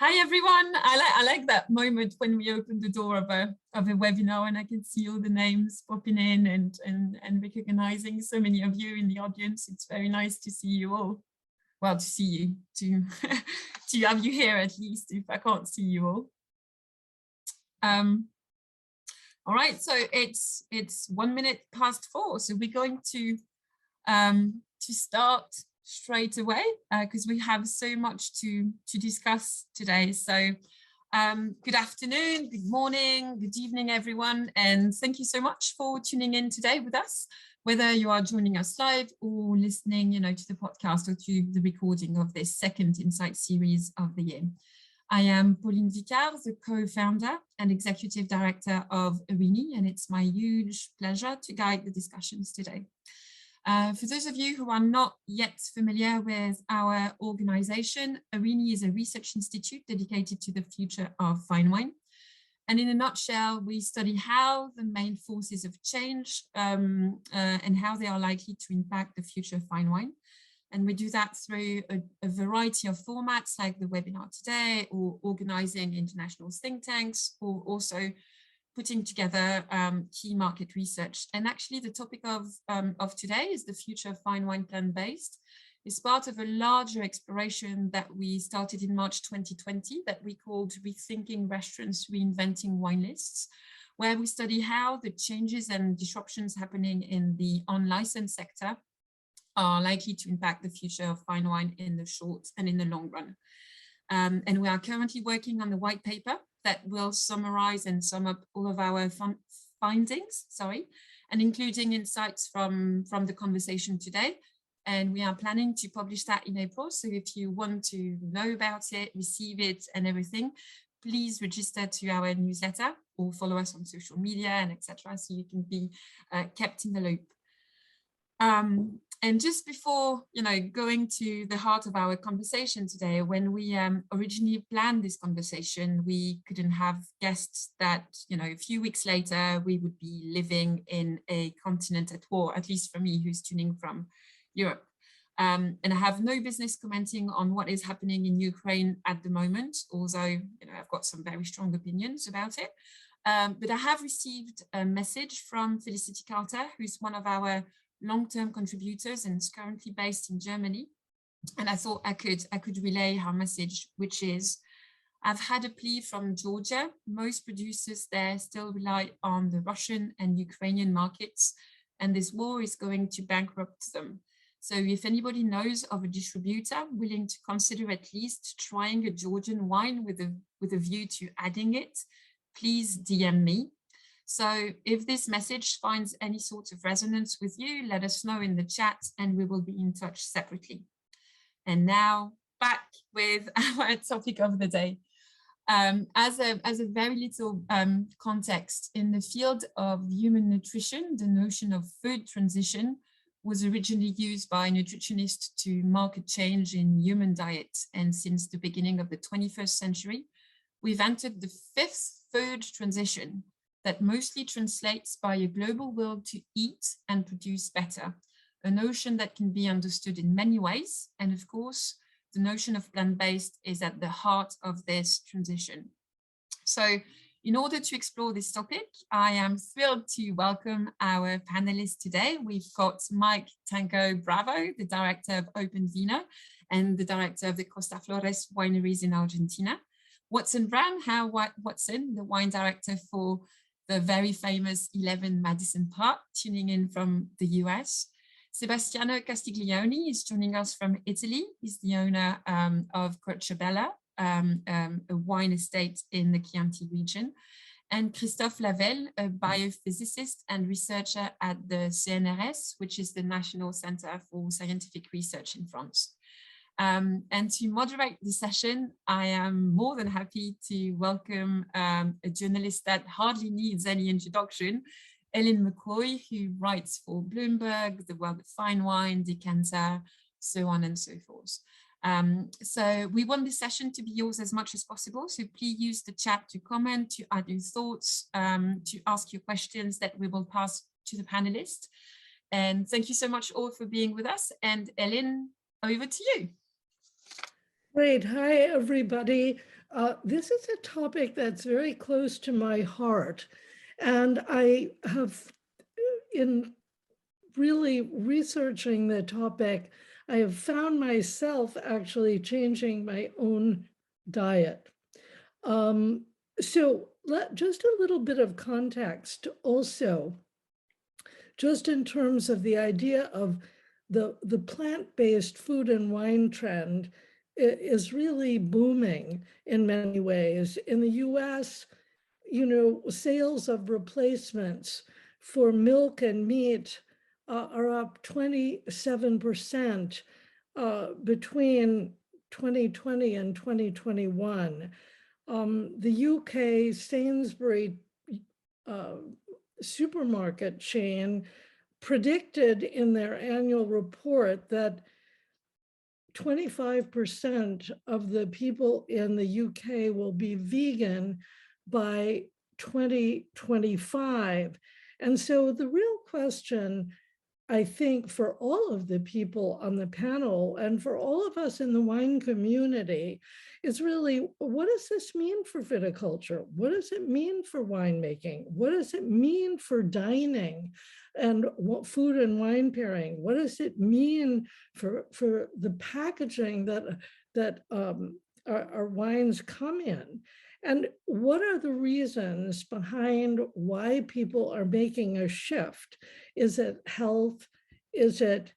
Hi everyone. I like that moment when we open the door of a webinar and I can see all the names popping in and recognizing so many of you in the audience. It's very nice to see you all. Well, to see you, to have you here at least, if I can't see you all. All right, so it's 1 minute past 4, so we're going to start straight away because we have so much to discuss today. So good afternoon, good morning, good evening, everyone, and thank you so much for tuning in today with us, whether you are joining us live or listening, to the podcast or to the recording of this second Insight series of the year. I am Pauline Vicard, the co-founder and executive director of Arini, and it's my huge pleasure to guide the discussions today. For those of you who are not yet familiar with our organization, Arini is a research institute dedicated to the future of fine wine. And in a nutshell, we study how the main forces of change and how they are likely to impact the future of fine wine. And we do that through a variety of formats like the webinar today, or organizing international think tanks, or also putting together key market research. And actually the topic of today is the future of fine wine plant-based. It's part of a larger exploration that we started in March 2020 that we called Rethinking Restaurants, Reinventing Wine Lists, where we study how the changes and disruptions happening in the unlicensed sector are likely to impact the future of fine wine in the short and in the long run. And we are currently working on the white paper that will summarize and sum up all of our findings, and including insights from the conversation today. And we are planning to publish that in April. So if you want to know about it, receive it and everything, please register to our newsletter or follow us on social media and etc. so you can be kept in the loop. And just before, going to the heart of our conversation today, when we originally planned this conversation, we couldn't have guessed that, a few weeks later, we would be living in a continent at war, at least for me, who's tuning from Europe. And I have no business commenting on what is happening in Ukraine at the moment, although, I've got some very strong opinions about it. But I have received a message from Felicity Carter, who's one of our long-term contributors and is currently based in Germany. And I thought I could relay her message, which is, I've had a plea from Georgia. Most producers there still rely on the Russian and Ukrainian markets, and this war is going to bankrupt them. So if anybody knows of a distributor willing to consider at least trying a Georgian wine with a view to adding it, please DM me. So if this message finds any sort of resonance with you, let us know in the chat and we will be in touch separately. And now back with our topic of the day. As a very little context, in the field of human nutrition, the notion of food transition was originally used by nutritionists to market change in human diet. And since the beginning of the 21st century, we've entered the 5th food transition that mostly translates by a global will to eat and produce better, a notion that can be understood in many ways. And of course, the notion of plant-based is at the heart of this transition. So in order to explore this topic, I am thrilled to welcome our panelists today. We've got Mike Tango Bravo, the director of OpenVino and the director of the Costa Flores wineries in Argentina. Watson Brown, Watson, the wine director for the very famous 11 Madison Park, tuning in from the US. Sebastiano Castiglioni is joining us from Italy. He's the owner of Crochabella, a wine estate in the Chianti region. And Christophe Lavelle, a biophysicist and researcher at the CNRS, which is the National Center for Scientific Research in France. And to moderate the session, I am more than happy to welcome a journalist that hardly needs any introduction, Ellen McCoy, who writes for Bloomberg, The World of Fine Wine, Decanter, so on and so forth. So we want this session to be yours as much as possible. So please use the chat to comment, to add your thoughts, to ask your questions that we will pass to the panelists. And thank you so much all for being with us. And Ellen, over to you. Great. Hi, everybody. This is a topic that's very close to my heart. And I have, in really researching the topic, I have found myself actually changing my own diet. Um, so just a little bit of context also, just in terms of the idea of the plant-based food and wine trend is really booming in many ways. In the US, sales of replacements for milk and meat are up 27% between 2020 and 2021. The UK Sainsbury uh, supermarket chain predicted in their annual report that 25% of the people in the UK will be vegan by 2025. And so the real question, I think, for all of the people on the panel and for all of us in the wine community is really, what does this mean for viticulture? What does it mean for winemaking? What does it mean for dining and food and wine pairing? What does it mean for the packaging that our wines come in? And what are the reasons behind why people are making a shift? Is it health? Is it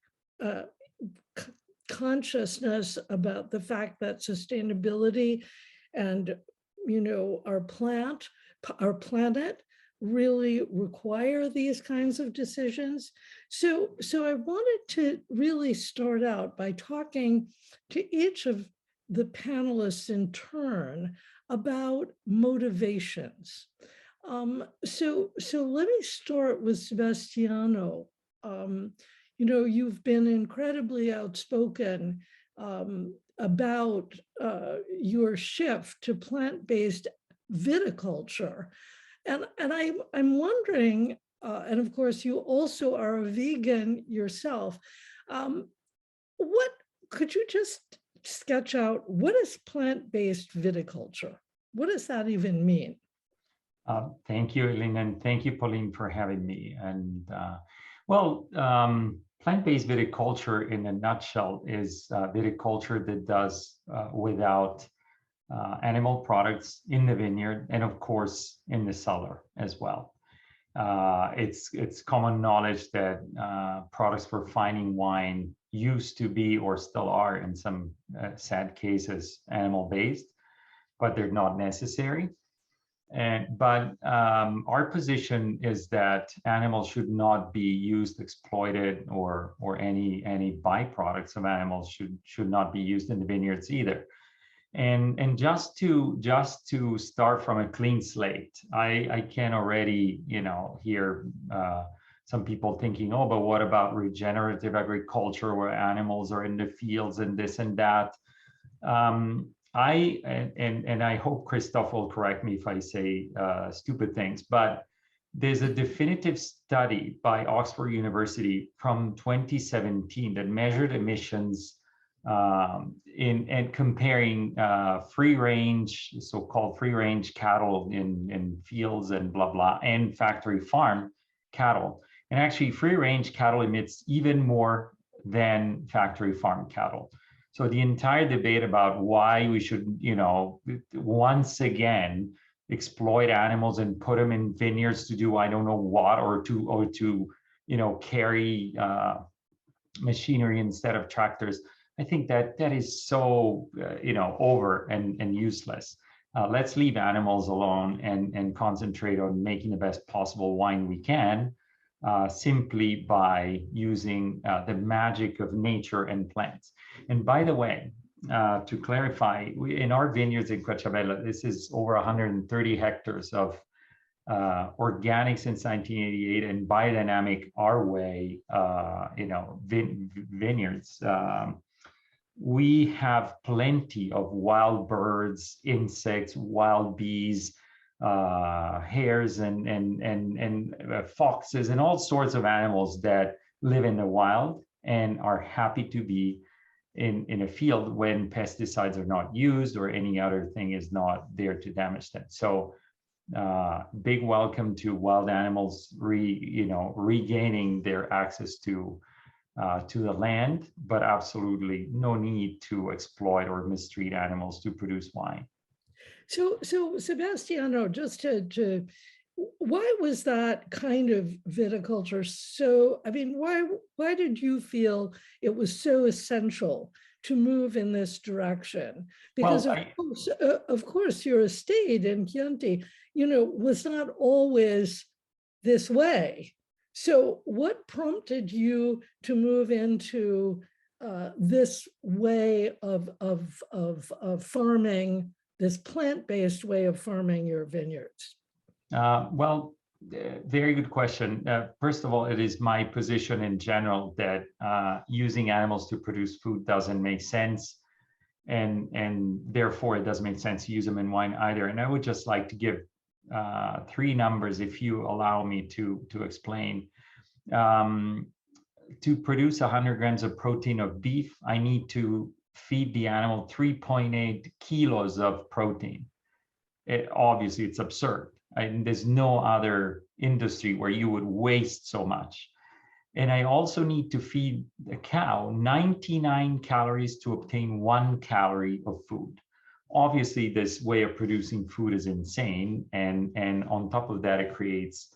consciousness about the fact that sustainability and our planet really require these kinds of decisions? So I wanted to really start out by talking to each of the panelists in turn about motivations. So let me start with Sebastiano. You've been incredibly outspoken about your shift to plant-based viticulture, and I'm wondering, and of course you also are a vegan yourself. What could you just sketch out? What is plant-based viticulture? What does that even mean? Thank you, Eileen, and thank you, Pauline, for having me. And plant-based viticulture in a nutshell is viticulture that does without animal products in the vineyard and of course in the cellar as well. It's common knowledge that products for fining wine used to be or still are in some sad cases animal-based, but they're not necessary. But our position is that animals should not be used, exploited, or any byproducts of animals should not be used in the vineyards either. And just to start from a clean slate, I can already hear some people thinking, oh, but what about regenerative agriculture where animals are in the fields and this and that? I hope Christoph will correct me if I say stupid things, but there's a definitive study by Oxford University from 2017 that measured emissions in comparing free range, so-called free range cattle in fields and blah, blah, and factory farm cattle. And actually free range cattle emits even more than factory farm cattle. So the entire debate about why we should, once again, exploit animals and put them in vineyards to do I don't know what, or to carry machinery instead of tractors, I think that is so over and useless. Let's leave animals alone and concentrate on making the best possible wine we can, simply by using the magic of nature and plants. And by the way, to clarify, in our vineyards in Coachabella, this is over 130 hectares of organic since 1988 and biodynamic our way, vineyards. We have plenty of wild birds, insects, wild bees, hares and foxes and all sorts of animals that live in the wild and are happy to be in a field when pesticides are not used or any other thing is not there to damage them. So big welcome to wild animals regaining their access to the land, but absolutely no need to exploit or mistreat animals to produce wine. So Sebastiano, just to why was that kind of viticulture so, I mean, why did you feel it was so essential to move in this direction? Because of course, your estate in Chianti, was not always this way. So what prompted you to move into this way of farming, this plant-based way of farming your vineyards? Well, very good question. First of all, it is my position in general that using animals to produce food doesn't make sense, and therefore it doesn't make sense to use them in wine either. And I would just like to give three numbers, if you allow me to explain. To produce 100 grams of protein of beef, I need to feed the animal 3.8 kilos of protein. Obviously, it's absurd. There's no other industry where you would waste so much. And I also need to feed the cow 99 calories to obtain 1 calorie of food. Obviously, this way of producing food is insane. And on top of that, it creates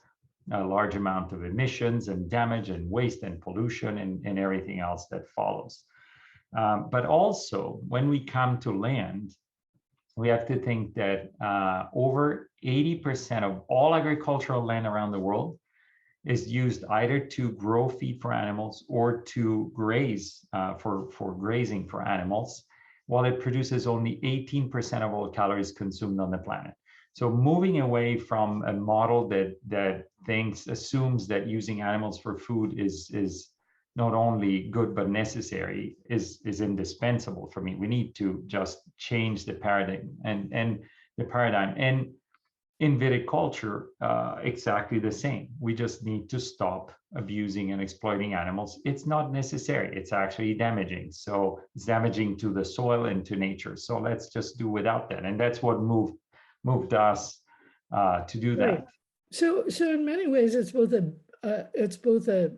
a large amount of emissions and damage and waste and pollution and everything else that follows. But also, when we come to land, we have to think that over 80% of all agricultural land around the world is used either to grow feed for animals or to graze for grazing for animals, while it produces only 18% of all calories consumed on the planet. So moving away from a model that assumes that using animals for food is not only good but necessary is indispensable for me. We need to just change the paradigm and the paradigm. And in viticulture, exactly the same. We just need to stop abusing and exploiting animals. It's not necessary. It's actually damaging. So it's damaging to the soil and to nature. So let's just do without that. And that's what moved us to do that. Right. So in many ways, it's both a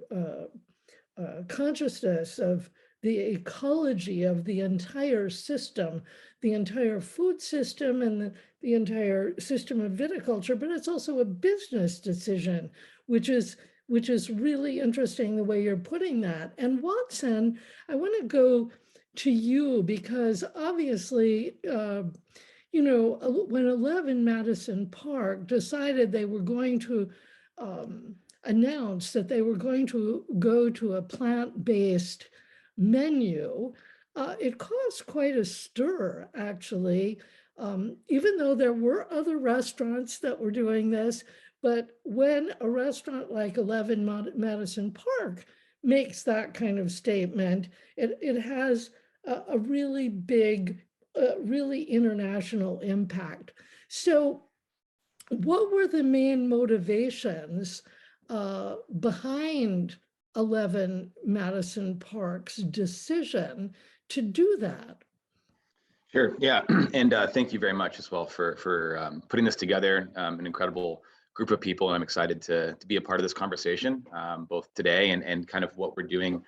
consciousness of the ecology of the entire system, the entire food system and the entire system of viticulture, but it's also a business decision, which is really interesting the way you're putting that. And Watson, I want to go to you because obviously, when 11 Madison Park decided they were going to announced that they were going to go to a plant-based menu, it caused quite a stir, actually, even though there were other restaurants that were doing this. But when a restaurant like 11 Madison Park makes that kind of statement, it has a really big, really international impact. So what were the main motivations behind 11 Madison Park's decision to do that? Sure, yeah, and thank you very much as well for putting this together, an incredible group of people, and I'm excited to be a part of this conversation, both today and kind of what we're doing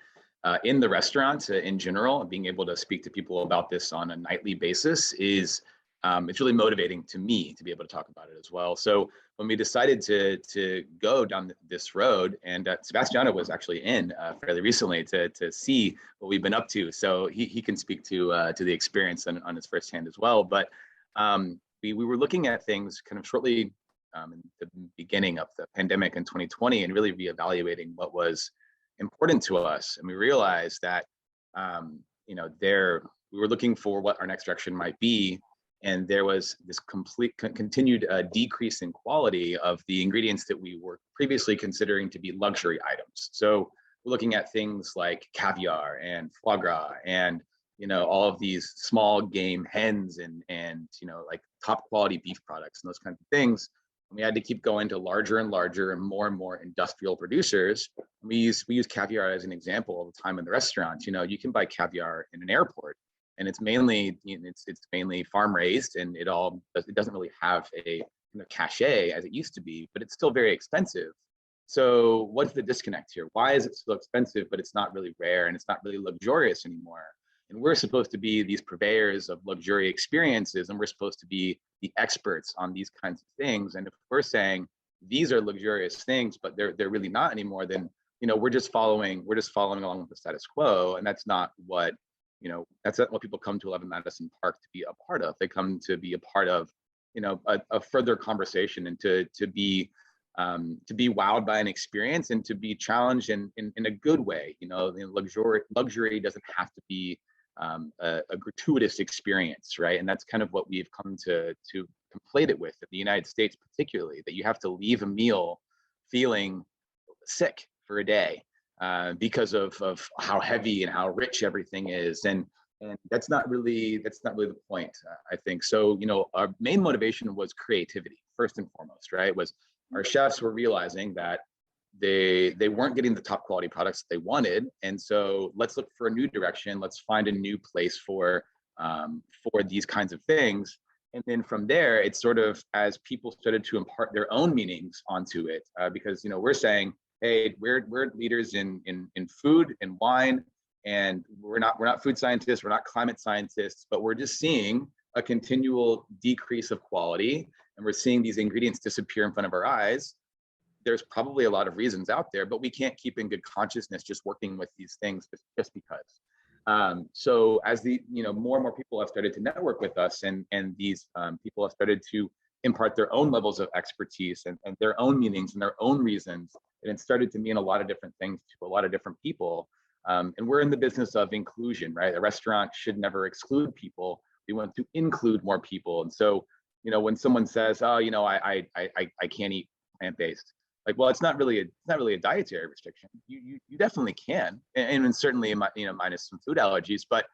in the restaurant in general. Being able to speak to people about this on a nightly basis is it's really motivating to me to be able to talk about it as well. So when we decided to go down this road, and Sebastiano was actually in fairly recently to see what we've been up to, so he can speak to the experience on his firsthand as well. But we were looking at things kind of shortly in the beginning of the pandemic in 2020, and really reevaluating what was important to us, and we realized that we were looking for what our next direction might be. And there was this complete continued decrease in quality of the ingredients that we were previously considering to be luxury items. So we're looking at things like caviar and foie gras and all of these small game hens and like top quality beef products and those kinds of things. And we had to keep going to larger and larger and more industrial producers. We use caviar as an example all the time in the restaurants. You can buy caviar in an airport, and it's mainly it's mainly farm raised, and it doesn't really have a cachet as it used to be, but it's still very expensive. So what's the disconnect here? Why is it so expensive, but it's not really rare and it's not really luxurious anymore? And we're supposed to be these purveyors of luxury experiences, and we're supposed to be the experts on these kinds of things. And if we're saying these are luxurious things, but they're really not anymore, then we're just following along with the status quo, and that's not what that's not what people come to 11 Madison Park to be a part of. They come to be a part of a further conversation, and to be wowed by an experience, and to be challenged in a good way. Luxury doesn't have to be a gratuitous experience, right? And that's kind of what we've come to conflate it with in the United States, particularly, that you have to leave a meal feeling sick for a day because of how heavy and how rich everything is, and that's not really the point, I think. So our main motivation was creativity first and foremost, right? Was our chefs were realizing that they weren't getting the top quality products they wanted, and so let's look for a new direction. Let's find a new place for these kinds of things. And then from there, it's sort of as people started to impart their own meanings onto it, because we're saying, hey, we're leaders in food and wine, and we're not food scientists, we're not climate scientists, but we're just seeing a continual decrease of quality, and we're seeing these ingredients disappear in front of our eyes. There's probably a lot of reasons out there, but we can't keep in good consciousness just working with these things just because. So as more and more people have started to network with us, and these people have started to impart their own levels of expertise and their own meanings and their own reasons, and it started to mean a lot of different things to a lot of different people. And we're in the business of inclusion, right? A restaurant should never exclude people. We want to include more people. And so, when someone says, "Oh, I can't eat plant-based," like, well, it's not really a dietary restriction. You definitely can, and certainly minus some food allergies, but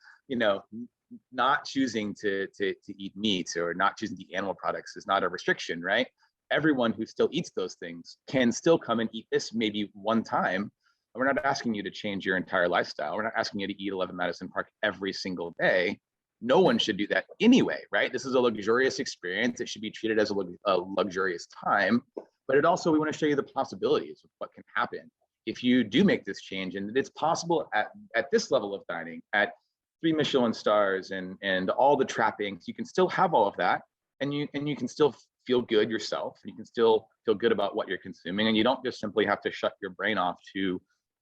not choosing to eat meat or not choosing to eat animal products is not a restriction, right? Everyone who still eats those things can still come and eat this maybe one time. We're not asking you to change your entire lifestyle. We're not asking you to eat 11 Madison Park every single day. No one should do that anyway, right? This is a luxurious experience. It should be treated as a luxurious time, but we want to show you the possibilities of what can happen if you do make this change. And it's possible at this level of dining, at 3 Michelin stars and all the trappings. You can still have all of that, and you can still feel good yourself. You can still feel good about what you're consuming, and you don't just simply have to shut your brain off to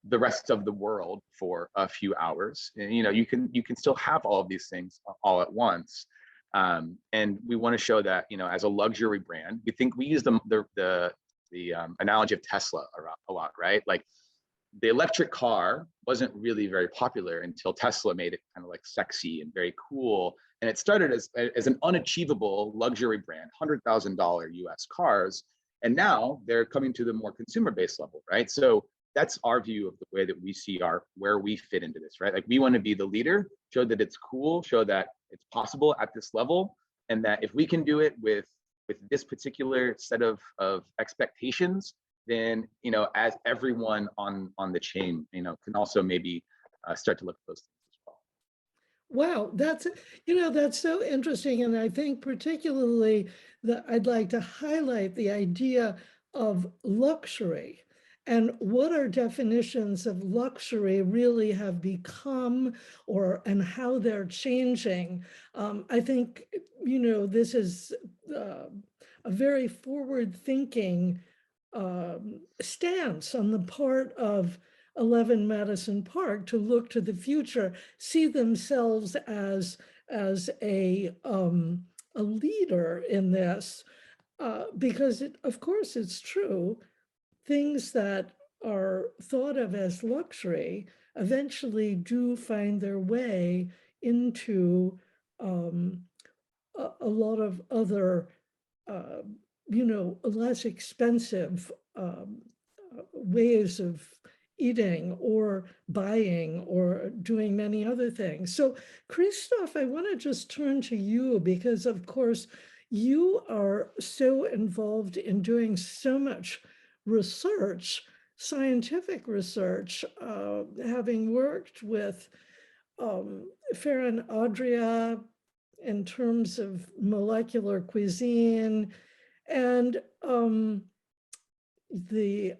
the rest of the world for a few hours. And, you can still have all of these things all at once. And we want to show that, as a luxury brand, we use the analogy of Tesla a lot, right? Like, the electric car wasn't really very popular until Tesla made it kind of like sexy and very cool. And it started as an unachievable luxury brand, $100,000 US cars. And now they're coming to the more consumer-based level, right? So that's our view of the way that we see where we fit into this, right? Like, we want to be the leader, show that it's cool, show that it's possible at this level, and that if we can do it with this particular set of expectations, then as everyone on the chain can also maybe start to look at those things as well. Wow, that's so interesting, and I think particularly that I'd like to highlight the idea of luxury and what our definitions of luxury really have become, and how they're changing. I think this is a very forward-thinking stance on the part of 11 Madison Park to look to the future, see themselves as a leader in this, because of course it's true, things that are thought of as luxury eventually do find their way into a lot of other less expensive ways of eating or buying or doing many other things. So Christoph, I want to just turn to you because, of course, you are so involved in doing so much research, scientific research, having worked with Farron Adria in terms of molecular cuisine, and the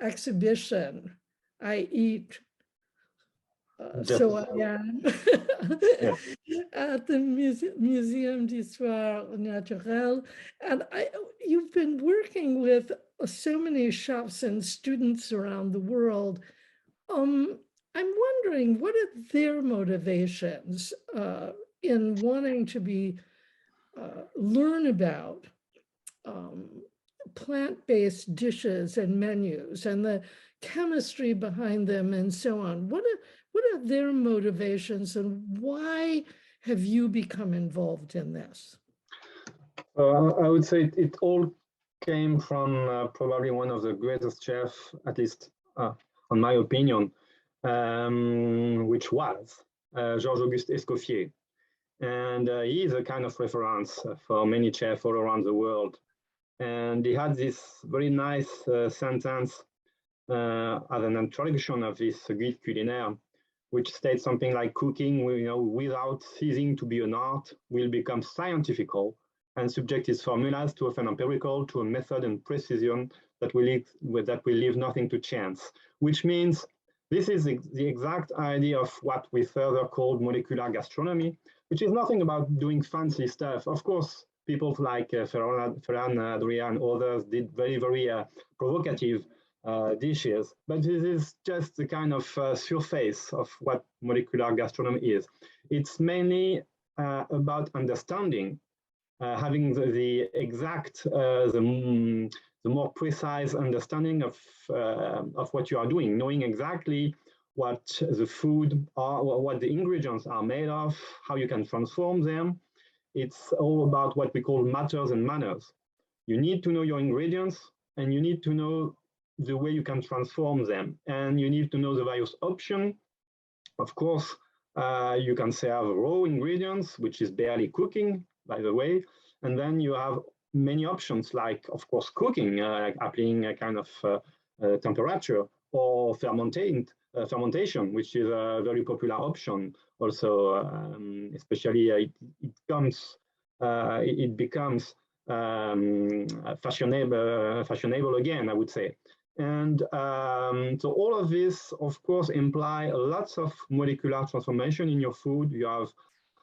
exhibition, I Eat, So I Am, Yeah. at the Museum d'Histoire Naturelle. And you've been working with so many chefs and students around the world. I'm wondering, what are their motivations in wanting to learn about plant-based dishes and menus and the chemistry behind them and so on? What are their motivations, and why have you become involved in this? I would say it all came from probably one of the greatest chefs, at least on my opinion, which was Georges-Auguste Escoffier. And he is a kind of reference for many chefs all around the world. And he had this very nice sentence as an introduction of this Guide culinaire, which states something like cooking, without ceasing to be an art, will become scientifical and subject its formulas to often empirical, to a method and precision that will leave nothing to chance. Which means this is the exact idea of what we further called molecular gastronomy, which is nothing about doing fancy stuff. Of course, people like Ferran Adria and others did very, very provocative dishes, but this is just the kind of surface of what molecular gastronomy is. It's mainly about understanding, having the exact, the more precise understanding of what you are doing, knowing exactly what the food are, what the ingredients are made of, how you can transform them. It's all about what we call matters and manners. You need to know your ingredients, and you need to know the way you can transform them, and you need to know the various options. Of course, you can serve raw ingredients, which is barely cooking, by the way, and then you have many options, like, of course, cooking, like applying a kind of temperature, or fermentation, which is a very popular option. Also, especially it becomes fashionable again, I would say. And so all of this, of course, imply lots of molecular transformation in your food. You have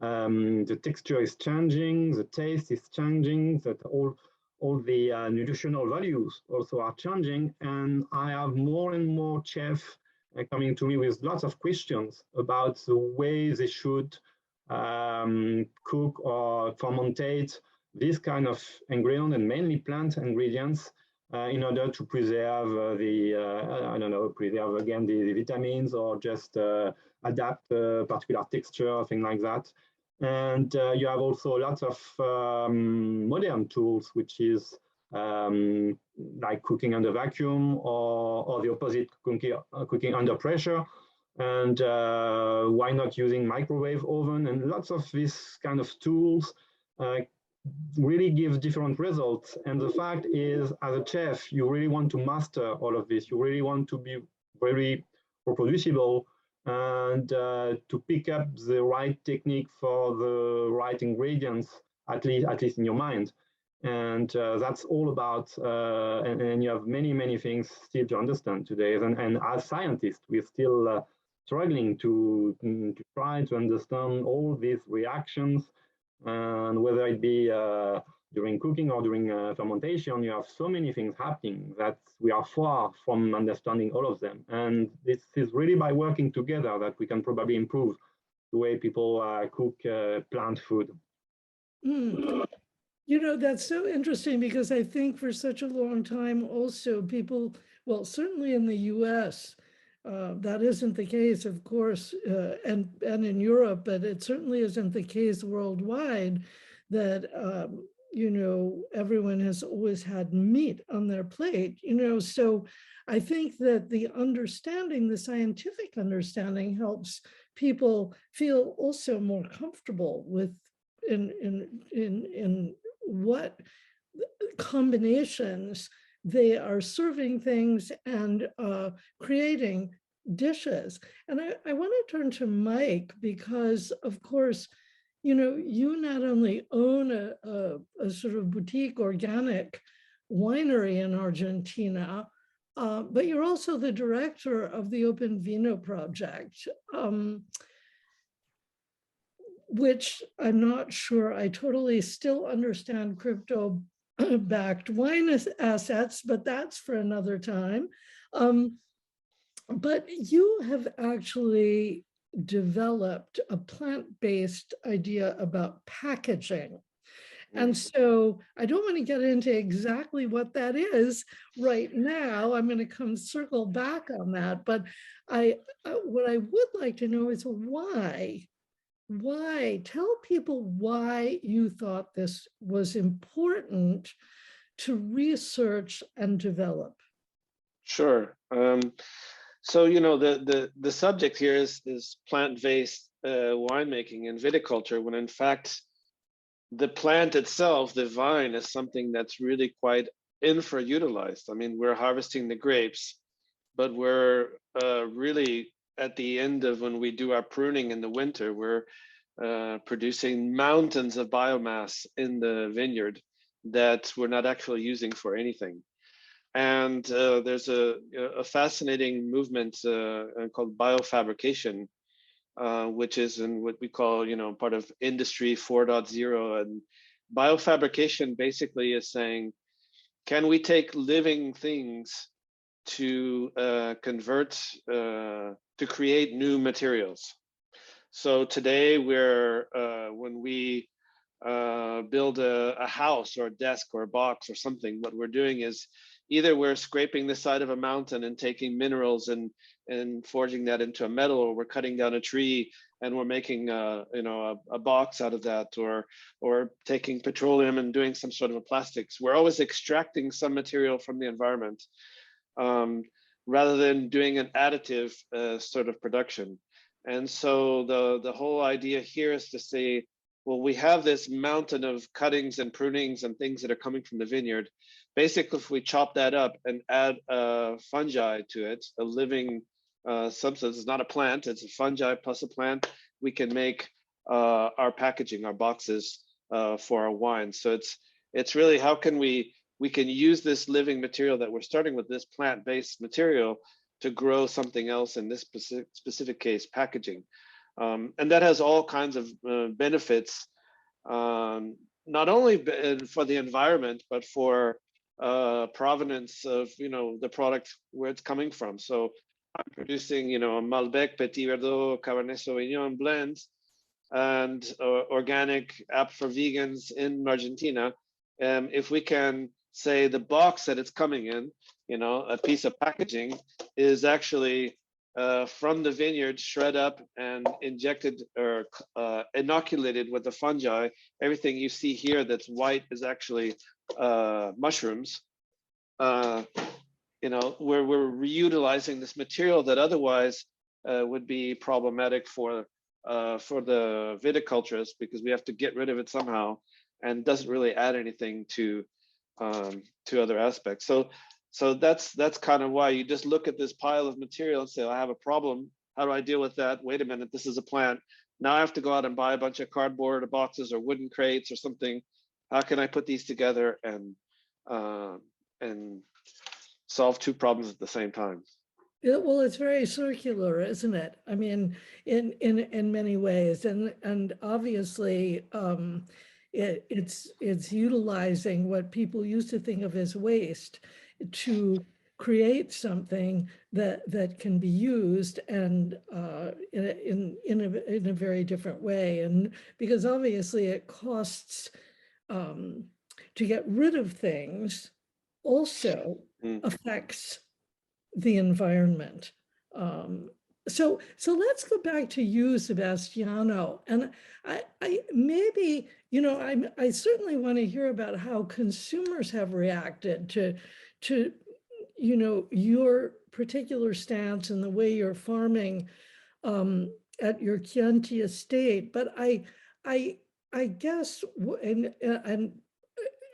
the texture is changing, the taste is changing, that all the nutritional values also are changing. And I have more and more chefs coming to me with lots of questions about the way they should cook or fermentate this kind of ingredient, and mainly plant ingredients, in order to preserve preserve again the vitamins, or just adapt a particular texture, thing like that. And you have also lots of modern tools, which is like cooking under vacuum, or the opposite, cooking under pressure. And why not using microwave oven? And lots of these kind of tools really give different results. And the fact is, as a chef, you really want to master all of this. You really want to be very reproducible, and to pick up the right technique for the right ingredients, at least in your mind. And that's all about, and you have many things still to understand today. And as scientists, we're still struggling to try to understand all these reactions. And whether it be during cooking or during fermentation, you have so many things happening that we are far from understanding all of them. And this is really by working together that we can probably improve the way people cook plant food. That's so interesting, because I think for such a long time also people, well, certainly in the US, that isn't the case, of course, and in Europe, but it certainly isn't the case worldwide, that, everyone has always had meat on their plate, so I think that the scientific understanding helps people feel also more comfortable with in what combinations they are serving things and creating dishes. And I want to turn to Mike because, of course, you know, you not only own a sort of boutique organic winery in Argentina, but you're also the director of the OpenVino project, which I'm not sure I totally still understand crypto-backed wine assets, but that's for another time. But you have actually developed a plant-based idea about packaging. And so I don't want to get into exactly what that is right now. I'm going to come circle back on that. But what I would like to know is why? Tell people why you thought this was important to research and develop. Sure. So, you know, the subject here is plant-based winemaking and viticulture, when in fact, the plant itself, the vine, is something that's really quite infrautilized. I mean, we're harvesting the grapes, but we're really at the end of when we do our pruning in the winter, we're producing mountains of biomass in the vineyard that we're not actually using for anything. And there's a fascinating movement called biofabrication, which is in what we call, you know, part of industry 4.0. And biofabrication basically is saying, can we take living things to convert, to create new materials? So today we're, when we build a house or a desk or a box or something, what we're doing is either we're scraping the side of a mountain and taking minerals and forging that into a metal, or we're cutting down a tree and we're making you know, a box out of that, or taking petroleum and doing some sort of a plastics. We're always extracting some material from the environment rather than doing an additive sort of production. And so the whole idea here is to say, well, we have this mountain of cuttings and prunings and things that are coming from the vineyard. Basically, if we chop that up and add fungi to it, a living substance, it's not a plant, it's a fungi plus a plant, we can make our packaging, our boxes for our wine. So it's really how can we can use this living material that we're starting with, this plant-based material, to grow something else, in this specific case, packaging. And that has all kinds of benefits, not only for the environment, but for provenance of, you know, the product, where it's coming from. So I'm producing, you know, a Malbec, Petit Verdot, Cabernet Sauvignon blends, and organic app for vegans in Argentina. If we can say the box that it's coming in, you know, a piece of packaging is actually from the vineyard, shred up and injected or inoculated with the fungi. Everything you see here that's white is actually mushrooms. You know, we're reutilizing this material that otherwise would be problematic for the viticulturists, because we have to get rid of it somehow, and doesn't really add anything to other aspects. So that's kind of why you just look at this pile of material and say, I have a problem. How do I deal with that? Wait a minute, this is a plant. Now I have to go out and buy a bunch of cardboard or boxes or wooden crates or something. How can I put these together and solve two problems at the same time? Yeah, well, it's very circular, isn't it? I mean, in many ways, and obviously, it's utilizing what people used to think of as waste to create something that can be used, and in a very different way. And because obviously it costs to get rid of things, also affects the environment. So let's go back to you, Sebastiano. And I maybe, you know, I certainly want to hear about how consumers have reacted to you know, your particular stance and the way you're farming at your Chianti estate. But I I guess,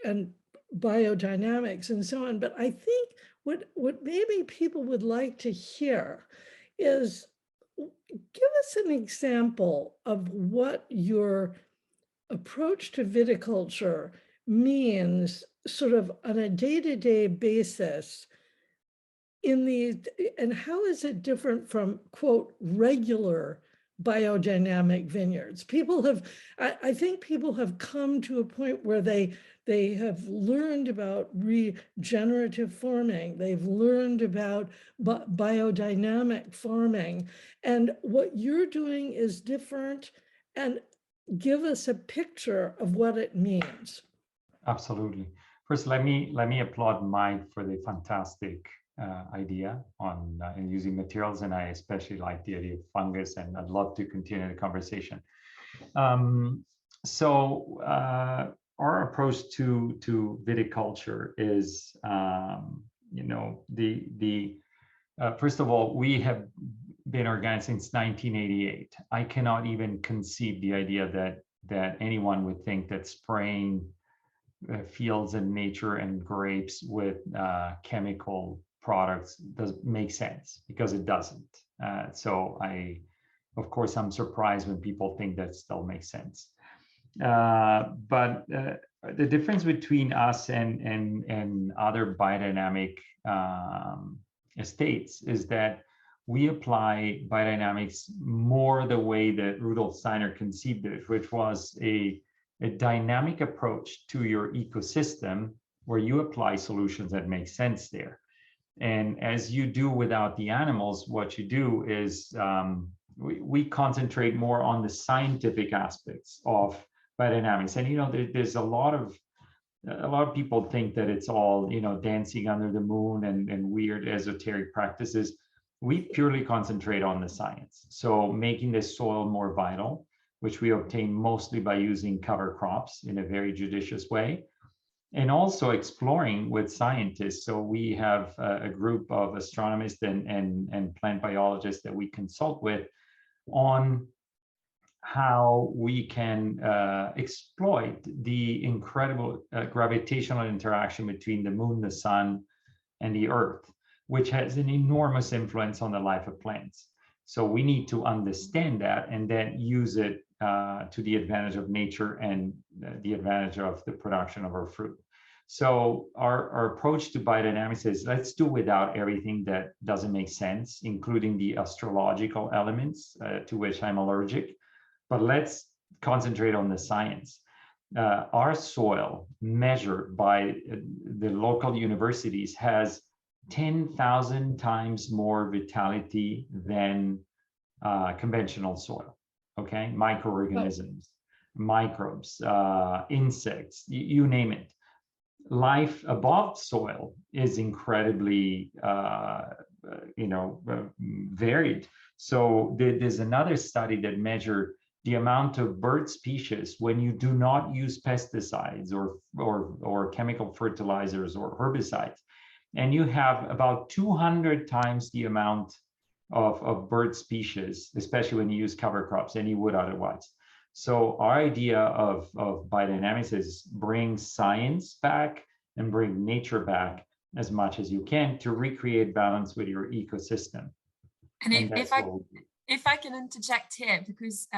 and biodynamics and so on, but I think what maybe people would like to hear is, give us an example of what your approach to viticulture means sort of on a day-to-day basis and how is it different from, quote, regular biodynamic vineyards? People have, I think people have come to a point where they have learned about regenerative farming. They've learned about biodynamic farming. And what you're doing is different. And give us a picture of what it means. Absolutely. First, let me applaud Mike for the fantastic idea on using materials, and I especially like the idea of fungus, and I'd love to continue the conversation. Our approach to viticulture is, first of all, we have been organized since 1988. I cannot even conceive the idea that anyone would think that spraying fields and nature and grapes with chemical products does make sense, because it doesn't. Of course, I'm surprised when people think that still makes sense. But the difference between us and other biodynamic estates is that we apply biodynamics more the way that Rudolf Steiner conceived it, which was a dynamic approach to your ecosystem where you apply solutions that make sense there. And as you do without the animals, what you do is we concentrate more on the scientific aspects of biodynamics. And there's a lot of people think that it's all dancing under the moon and weird esoteric practices. We purely concentrate on the science. So making the soil more vital, which we obtain mostly by using cover crops in a very judicious way, and also exploring with scientists. So we have a group of astronomists and plant biologists that we consult with on how we can exploit the incredible gravitational interaction between the moon, the sun, and the earth, which has an enormous influence on the life of plants. So we need to understand that and then use it to the advantage of nature and the advantage of the production of our fruit. So our approach to biodynamics is, let's do without everything that doesn't make sense, including the astrological elements to which I'm allergic, but let's concentrate on the science. Our soil, measured by the local universities, has 10,000 times more vitality than conventional soil. Okay, microorganisms, microbes, insects, you name it. Life above soil is incredibly, varied. So there's another study that measured the amount of bird species when you do not use pesticides or chemical fertilizers or herbicides, and you have about 200 times the amount of bird species, especially when you use cover crops, than you would otherwise. So our idea of biodynamics is bring science back and bring nature back as much as you can to recreate balance with your ecosystem. And if I can interject here, because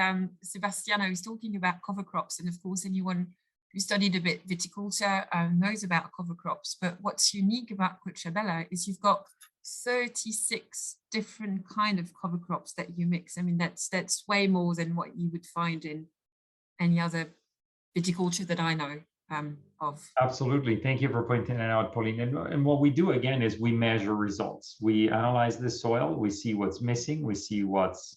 Sebastiano is talking about cover crops, and of course anyone who studied a bit viticulture knows about cover crops, but what's unique about Cucciabella is you've got 36 different kind of cover crops that you mix. I mean, that's way more than what you would find in any other viticulture that I know of. Absolutely. Thank you for pointing that out, Pauline. And what we do again is we measure results. We analyze the soil, we see what's missing, we see what's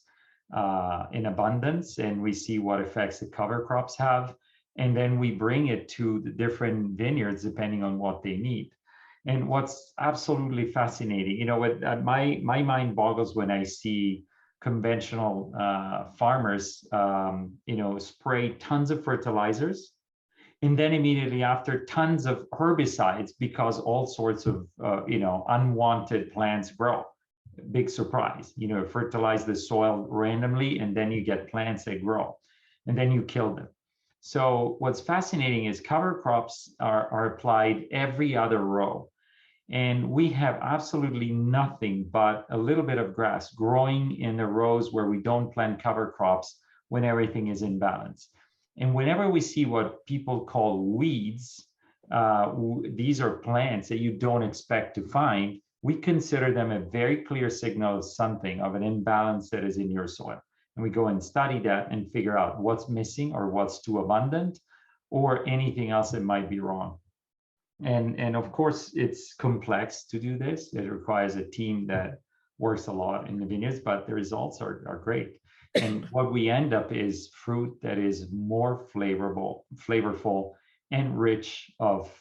in abundance, and we see what effects the cover crops have. And then we bring it to the different vineyards depending on what they need. And what's absolutely fascinating, my mind boggles when I see conventional farmers, spray tons of fertilizers, and then immediately after tons of herbicides because all sorts of unwanted plants grow. Big surprise, fertilize the soil randomly, and then you get plants that grow, and then you kill them. So what's fascinating is cover crops are applied every other row. And we have absolutely nothing but a little bit of grass growing in the rows where we don't plant cover crops when everything is in balance. And whenever we see what people call weeds, these are plants that you don't expect to find, we consider them a very clear signal of something, of an imbalance that is in your soil. And we go and study that and figure out what's missing or what's too abundant or anything else that might be wrong. And of course, it's complex to do this. It requires a team that works a lot in the vineyards, but the results are great. And what we end up is fruit that is more flavorful, and rich of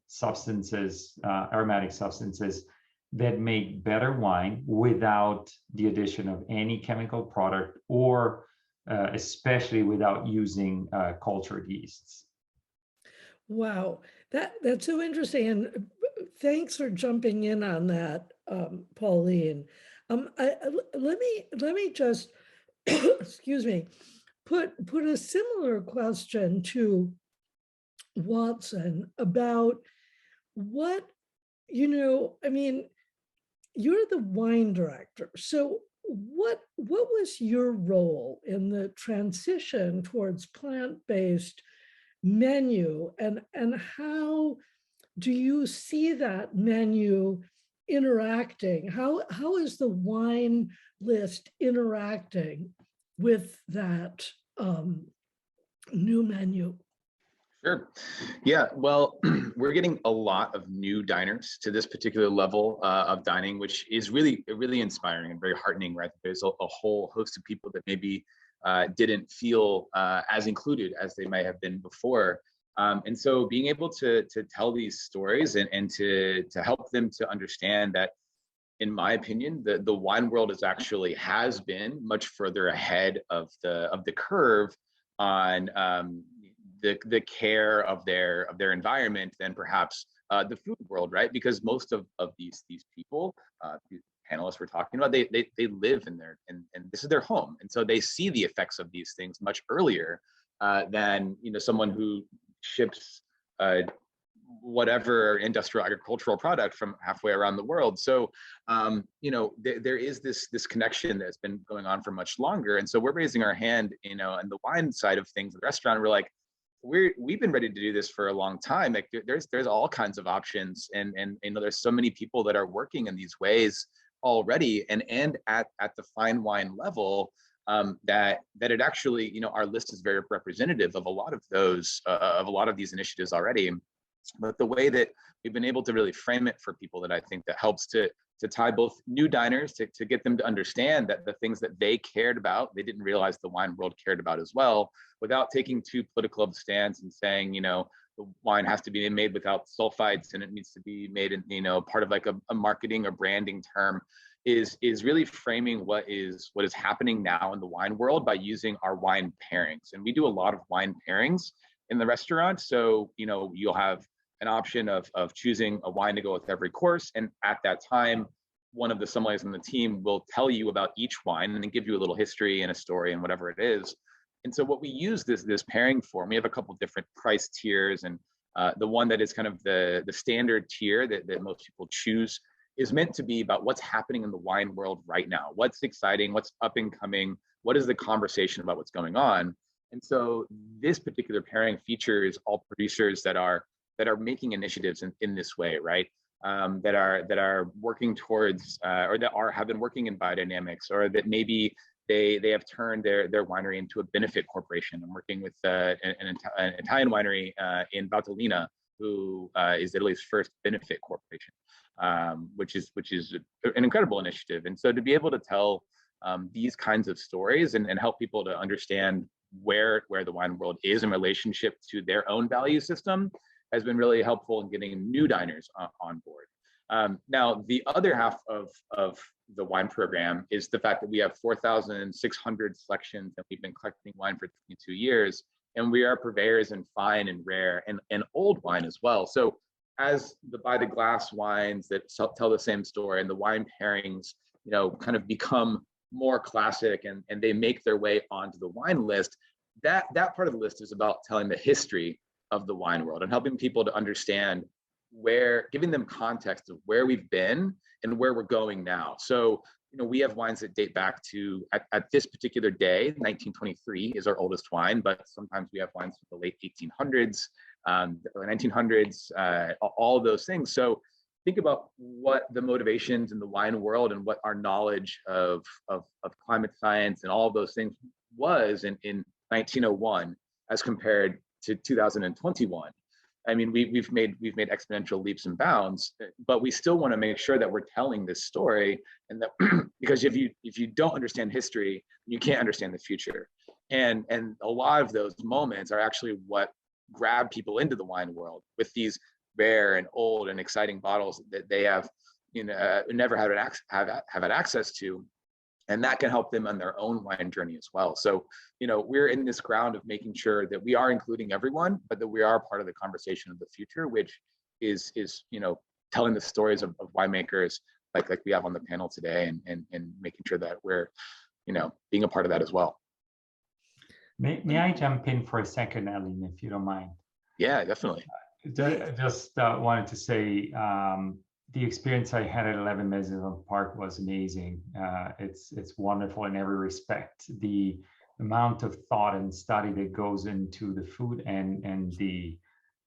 substances, aromatic substances that make better wine without the addition of any chemical product, or especially without using cultured yeasts. Wow, that's so interesting, and thanks for jumping in on that, Pauline. Let me just excuse me, put a similar question to Watson about what, I mean, you're the wine director, so what was your role in the transition towards plant-based menu, and how do you see that menu interacting? How is the wine list interacting with that new menu? Sure. Yeah, well, we're getting a lot of new diners to this particular level of dining, which is really inspiring and very heartening, right? There's a whole host of people that maybe didn't feel as included as they might have been before. And so being able to tell these stories and to help them to understand that, in my opinion, the wine world has been much further ahead of the curve on the care of their environment than perhaps the food world, right? Because most of these people, these panelists we're talking about, they live in their and this is their home, and so they see the effects of these things much earlier than someone who ships whatever industrial agricultural product from halfway around the world. So there is this connection that's been going on for much longer, and so we're raising our hand, on the wine side of things, the restaurant. We're like, we've been ready to do this for a long time. Like there's all kinds of options, and there's so many people that are working in these ways already, and at the fine wine level, that it actually, our list is very representative of a lot of those of a lot of these initiatives already. But the way that we've been able to really frame it for people, that I think that helps to tie both new diners to get them to understand that the things that they cared about, they didn't realize the wine world cared about as well, without taking too political of a stance and saying, the wine has to be made without sulfites and it needs to be made in, part of like a marketing or branding term, is really framing what is happening now in the wine world by using our wine pairings. And we do a lot of wine pairings in the restaurant. So, you'll have an option of choosing a wine to go with every course. And at that time, one of the sommeliers on the team will tell you about each wine and then give you a little history and a story and whatever it is. And so what we use this pairing for, we have a couple different price tiers, and the one that is kind of the standard tier that most people choose is meant to be about what's happening in the wine world right now. What's exciting, what's up and coming, what is the conversation about what's going on. And so this particular pairing features all producers that are making initiatives in this way, right? That are working towards or that have been working in biodynamics, or that maybe they have turned their winery into a benefit corporation. I'm working with an Italian winery in Valtellina, who is Italy's first benefit corporation, which is an incredible initiative. And so to be able to tell these kinds of stories and help people to understand where the wine world is in relationship to their own value system has been really helpful in getting new diners on board. Now, the other half of the wine program is the fact that we have 4,600 selections, and we've been collecting wine for 22 years, and we are purveyors in fine and rare and old wine as well. So as the by the glass wines that tell the same story and the wine pairings, kind of become more classic and they make their way onto the wine list, that part of the list is about telling the history of the wine world and helping people to understand giving them context of where we've been and where we're going now. So, we have wines that date back to, at this particular day, 1923 is our oldest wine, but sometimes we have wines from the late 1800s, early 1900s, all of those things. So think about what the motivations in the wine world and what our knowledge of climate science and all of those things was in 1901 as compared to 2021. I mean, we've made exponential leaps and bounds, but we still want to make sure that we're telling this story, and that because if you don't understand history, you can't understand the future. And a lot of those moments are actually what grab people into the wine world with these rare and old and exciting bottles that they have, never had had access to. And that can help them on their own wine journey as well. So, we're in this ground of making sure that we are including everyone, but that we are part of the conversation of the future, which is telling the stories of winemakers like we have on the panel today, and making sure that we're, being a part of that as well. May I jump in for a second, Aline, if you don't mind? Yeah, definitely. Just wanted to say, the experience I had at 11 Madison Park was amazing. It's wonderful in every respect. The amount of thought and study that goes into the food and the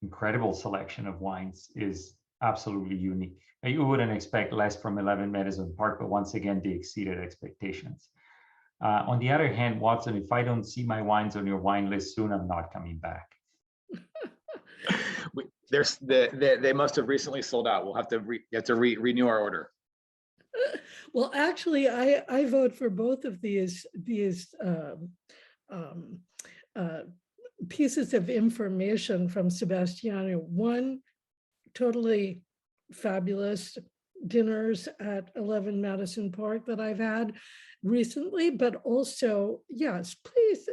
incredible selection of wines is absolutely unique. You wouldn't expect less from 11 Madison Park, but once again, they exceeded expectations. On the other hand, Watson, if I don't see my wines on your wine list soon, I'm not coming back. They must have recently sold out. We'll have to renew our order. Well, actually, I vote for both of these pieces of information from Sebastiano. One, totally fabulous dinners at 11 Madison Park that I've had recently, but also, yes,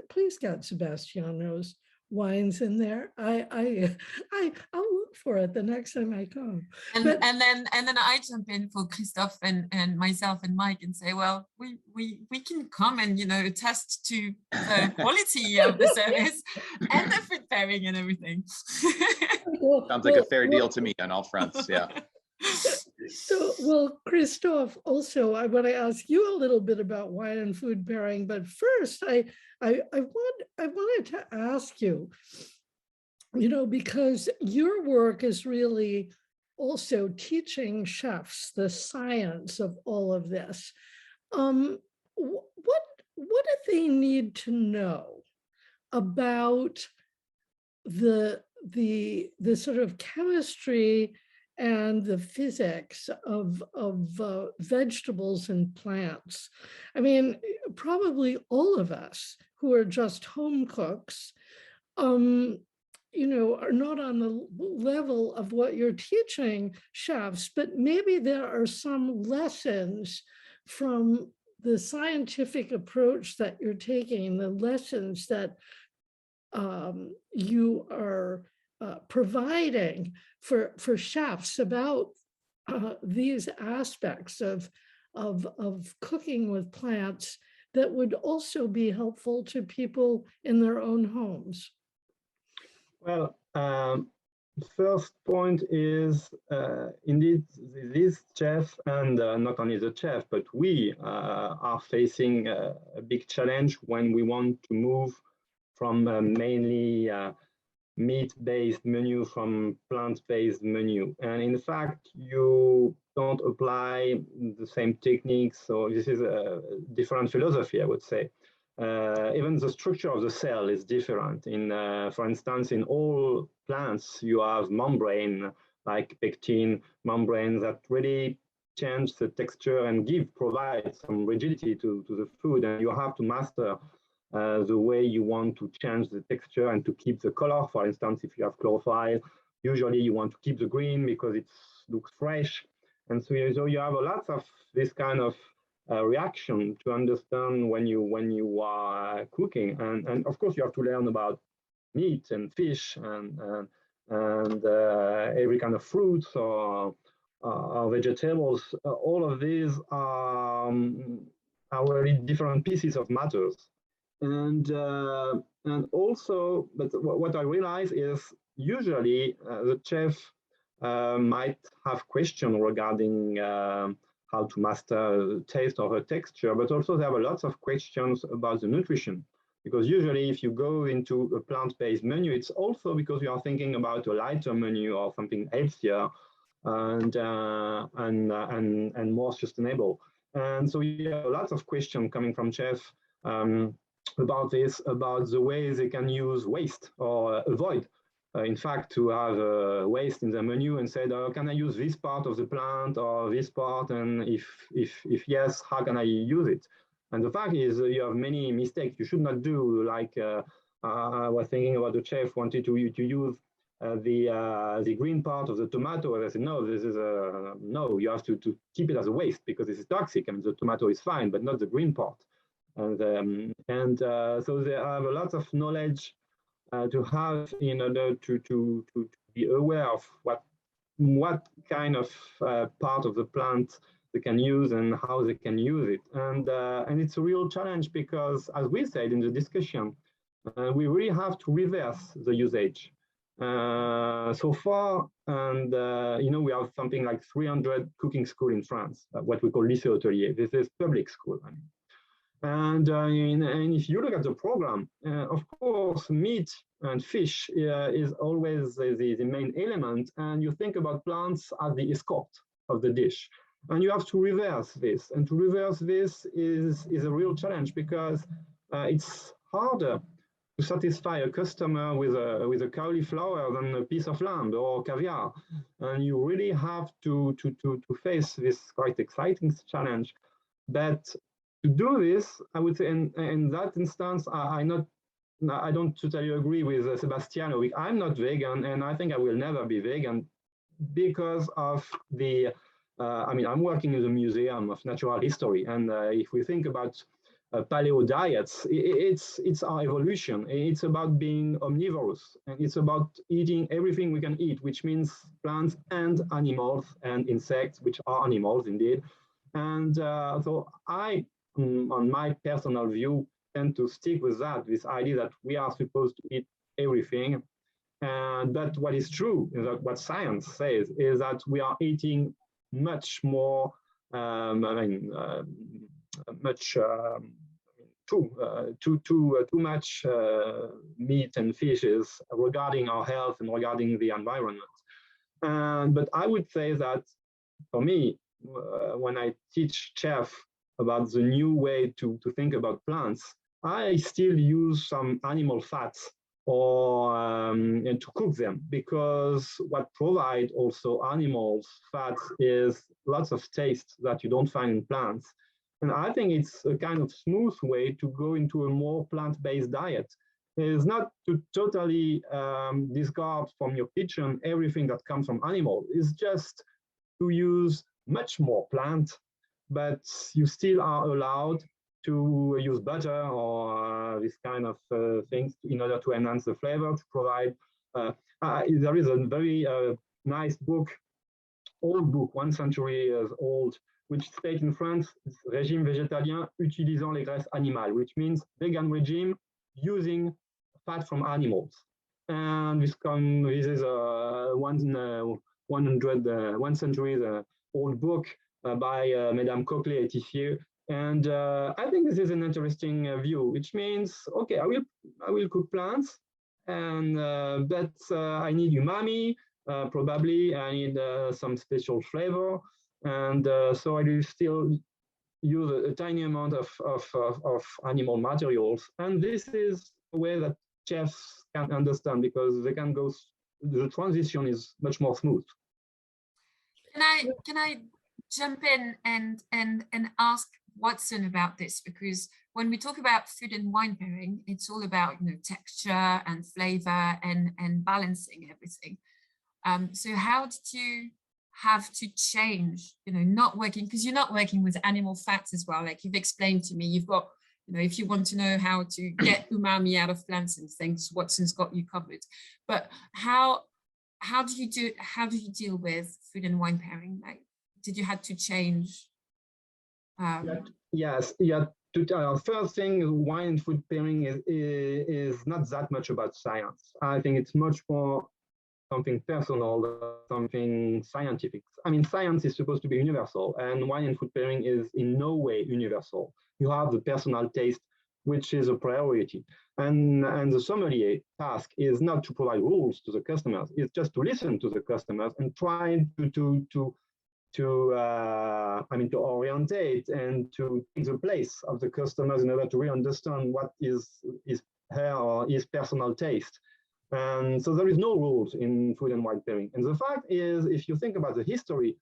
please get Sebastiano's wines in there. I'll look for it the next time I come. And then I jump in for Christophe and myself and Mike and say, well, we can come and attest to the quality of the service and the food pairing and everything. Sounds like a fair deal to me on all fronts. Yeah. So, well, Christophe, also, I want to ask you a little bit about wine and food pairing, but first, I wanted to ask you, because your work is really also teaching chefs the science of all of this. What do they need to know about the sort of chemistry and the physics of vegetables and plants? I mean, probably all of us who are just home cooks, are not on the level of what you're teaching chefs, but maybe there are some lessons from the scientific approach that you're taking, the lessons that you are providing for chefs about these aspects of cooking with plants that would also be helpful to people in their own homes. Well, first point is indeed this chef, and not only the chef, but we are facing a big challenge when we want to move from mainly meat-based menu from plant-based menu. And in fact, you don't apply the same techniques. So this is a different philosophy, I would say. Even the structure of the cell is different. For instance, in all plants, you have membrane, like pectin membranes that really change the texture and provide some rigidity to the food. And you have to master the way you want to change the texture and to keep the color. For instance, if you have chlorophyll, usually you want to keep the green because it looks fresh. And so you have a lot of this kind of reaction to understand when you are cooking. And of course, you have to learn about meat and fish and every kind of fruits or vegetables. All of these are really different pieces of matters. And also, but what I realize is usually the chef might have questions regarding how to master taste or texture, but also there are lots of questions about the nutrition. Because usually if you go into a plant-based menu, it's also because you are thinking about a lighter menu or something healthier and more sustainable. And so you have lots of questions coming from chefs about this, about the way they can use waste or avoid, in fact, to have waste in the menu and said, can I use this part of the plant or this part? And if yes, how can I use it? And the fact is, you have many mistakes you should not do. Like I was thinking about the chef wanted to use the green part of the tomato. And I said, no, this is no, you have to keep it as a waste because this is toxic. I mean, the tomato is fine, but not the green part. And so they have a lot of knowledge to have in order to be aware of what kind of part of the plant they can use and how they can use it. And it's a real challenge because, as we said in the discussion, we really have to reverse the usage. So far, and we have something like 300 cooking schools in France, what we call lycée hôtelier. This is public school. I mean. And if you look at the program, of course, meat and fish is always the main element, and you think about plants as the escort of the dish. And you have to reverse this. And to reverse this is a real challenge because it's harder to satisfy a customer with a cauliflower than a piece of lamb or caviar. And you really have to face this quite exciting challenge. But to do this, I would say, in that instance, I don't totally agree with Sebastiano. I'm not vegan, and I think I will never be vegan because of the. I'm working in the Museum of Natural History, and if we think about paleo diets, it's our evolution. It's about being omnivorous, and it's about eating everything we can eat, which means plants and animals and insects, which are animals indeed. And so I, on my personal view, tend to stick with that, this idea that we are supposed to eat everything. But what is true, is that what science says, is that we are eating much more, too much meat and fishes regarding our health and regarding the environment. But I would say that for me, when I teach chefs about the new way to think about plants, I still use some animal fats or and to cook them, because what provide also animals fats is lots of taste that you don't find in plants. And I think it's a kind of smooth way to go into a more plant-based diet. It's not to totally discard from your kitchen everything that comes from animals. It's just to use much more plant, but you still are allowed to use butter or this kind of things in order to enhance the flavor, to provide. There is a very nice book, old book, 1 century years old, which states in France, régime végétalien utilisant les graisses animales, which means vegan regime using fat from animals. And this is a 1 century old book by Madame Coquelet-Etifier. And I think this is an interesting view, which means, okay, I will cook plants, and but I need umami, probably I need some special flavor, and so I will still use a tiny amount of animal materials. And this is a way that chefs can understand, because they can go, the transition is much more smooth. Can I jump in and ask Watson about this? Because when we talk about food and wine pairing, it's all about texture and flavor and balancing everything. So how did you have to change, not working, because you're not working with animal fats as well, like you've explained to me, you've got, if you want to know how to get umami out of plants and things, Watson's got you covered. But how do you deal with food and wine pairing? Like, did you have to change? Yes, yeah. first thing, wine and food pairing is not that much about science. I think it's much more something personal, something scientific. I mean, science is supposed to be universal, and wine and food pairing is in no way universal. You have the personal taste, which is a priority. And the sommelier task is not to provide rules to the customers, it's just to listen to the customers and try to orientate and to take the place of the customers in order to really understand what is her or his personal taste. And so there is no rules in food and wine pairing. And the fact is, if you think about the history,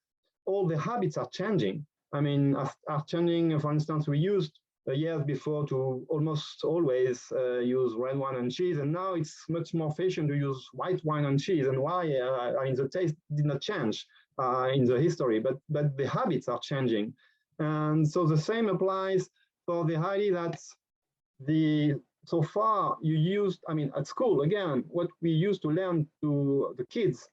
all the habits are changing. I mean, are changing. For instance, we used years before to almost always use red wine and cheese, and now it's much more fashion to use white wine and cheese. And why? I mean, the taste did not change in the history, but the habits are changing. And so the same applies for the idea that so far you used, I mean, at school, again, what we used to learn to the kids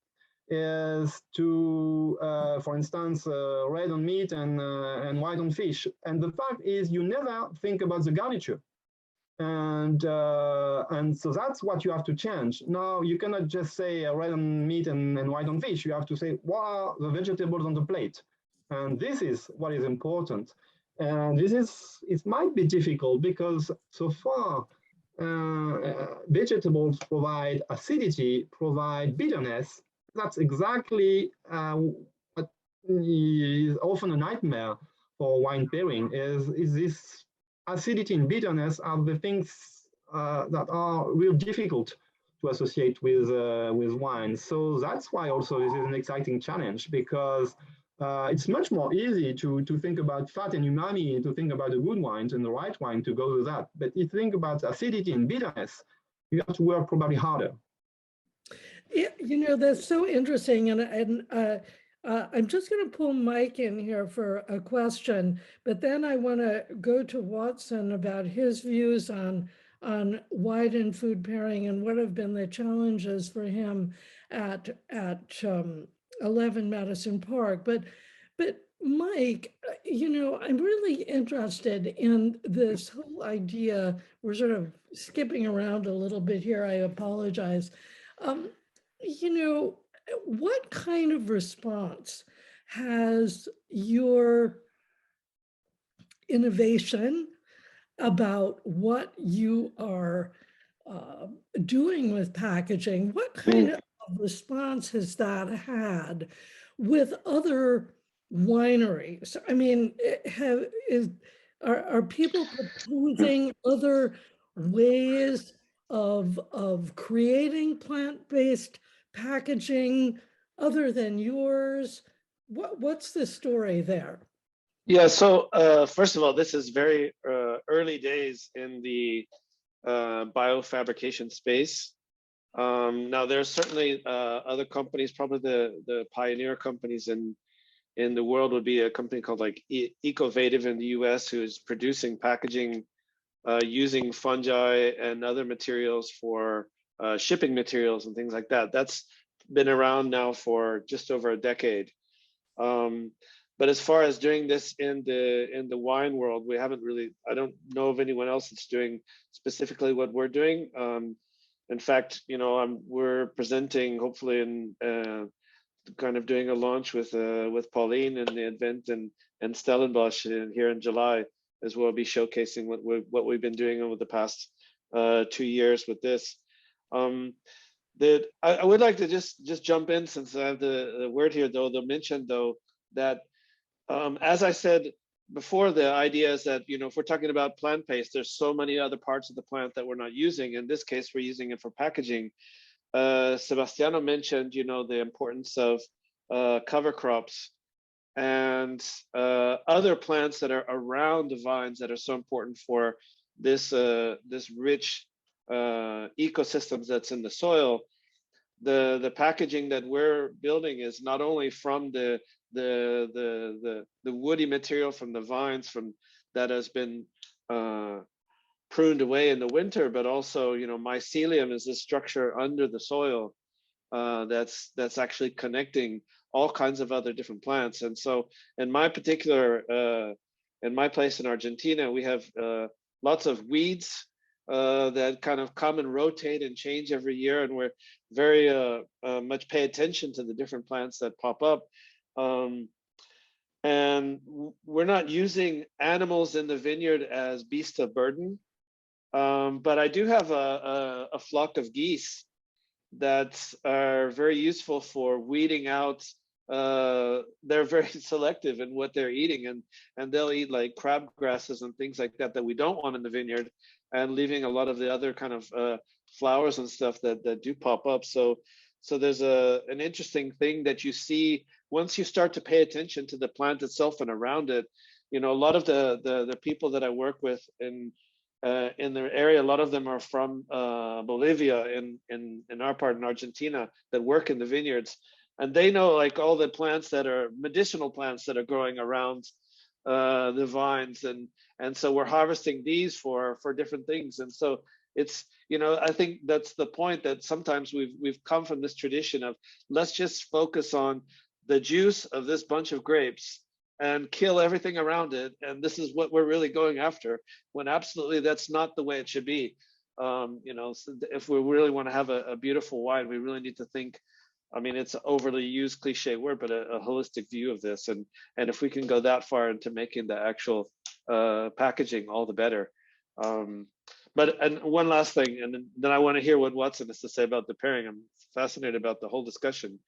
is to, for instance, red on meat and white on fish. And the fact is you never think about the garniture. And so that's what you have to change. Now, you cannot just say red on meat and white on fish. You have to say, what are the vegetables on the plate? And this is what is important. And it might be difficult because so far, vegetables provide acidity, provide bitterness. That's exactly what is often a nightmare for wine pairing, is this acidity and bitterness are the things that are real difficult to associate with wine. So that's why also this is an exciting challenge, because it's much more easy to think about fat and umami, to think about the good wines and the right wine to go with that. But if you think about acidity and bitterness, you have to work probably harder. Yeah, that's so interesting. And I'm just going to pull Mike in here for a question, but then I want to go to Watson about his views on wine and food pairing and what have been the challenges for him at 11 Madison Park. But Mike, I'm really interested in this whole idea. We're sort of skipping around a little bit here. I apologize. What kind of response has your innovation about what you are doing with packaging? What kind of response has that had with other wineries? I mean, are people proposing other ways of creating plant-based packaging other than yours? What's the story there? Yeah, so first of all, this is very early days in the biofabrication space. Now, there's certainly other companies, probably the pioneer companies in the world would be a company called like Ecovative in the US, who is producing packaging using fungi and other materials for shipping materials and things like that. That's been around now for just over a decade. But as far as doing this in the wine world, we haven't really, I don't know of anyone else that's doing specifically what we're doing. In fact, we're presenting hopefully in kind of doing a launch with Pauline and the event and Stellenbosch here in July, as we'll be showcasing what we've been doing over the past 2 years with this. I would like to just jump in, since I have the word here, though, to mention though that as I said before, the idea is that if we're talking about plant paste, there's so many other parts of the plant that we're not using. In this case, we're using it for packaging. Sebastiano mentioned the importance of cover crops and other plants that are around the vines that are so important for this rich ecosystems that's in the soil. The packaging that we're building is not only from the woody material from the vines that has been pruned away in the winter, but also mycelium is this structure under the soil that's actually connecting all kinds of other different plants. And so in my particular in my place in Argentina, we have lots of weeds that kind of come and rotate and change every year, and we're very much pay attention to the different plants that pop up. And we're not using animals in the vineyard as beasts of burden, but I do have a flock of geese that are very useful for weeding out. They're very selective in what they're eating, and they'll eat like crab grasses and things like that that we don't want in the vineyard, and leaving a lot of the other kind of flowers and stuff that do pop up. So there's an interesting thing that you see once you start to pay attention to the plant itself and around it. You know, a lot of the people that I work with in the area, a lot of them are from Bolivia in our part in Argentina that work in the vineyards, and they know like all the plants that are medicinal plants that are growing around the vines, and so we're harvesting these for different things. And so it's, you know, I think that's the point, that sometimes we've come from this tradition of let's just focus on the juice of this bunch of grapes and kill everything around it, and this is what we're really going after, when absolutely that's not the way it should be. You know, so if we really want to have a beautiful wine, we really need to think, I mean, it's an overly used cliche word, but a holistic view of this, and if we can go that far into making the actual packaging, all the better. And one last thing, and then I want to hear what Watson has to say about the pairing. I'm fascinated about the whole discussion.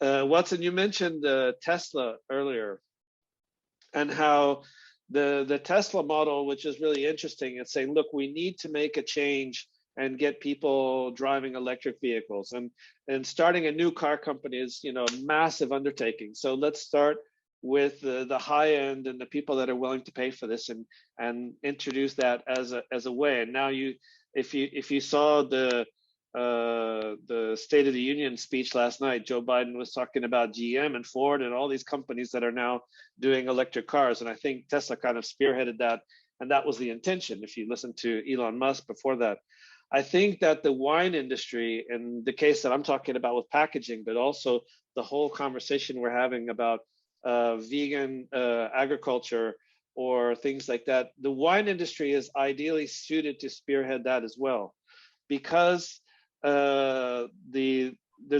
Watson, you mentioned Tesla earlier, and how the Tesla model, which is really interesting, it's saying, look, we need to make a change and get people driving electric vehicles, and starting a new car company is, you know, a massive undertaking. So let's start with the high end and the people that are willing to pay for this, and introduce that as a way. And now if you saw the State of the Union speech last night, Joe Biden was talking about GM and Ford and all these companies that are now doing electric cars. And I think Tesla kind of spearheaded that, and that was the intention, if you listen to Elon Musk before that. I think that the wine industry, in the case that I'm talking about with packaging, but also the whole conversation we're having about vegan agriculture or things like that, the wine industry is ideally suited to spearhead that as well, because there's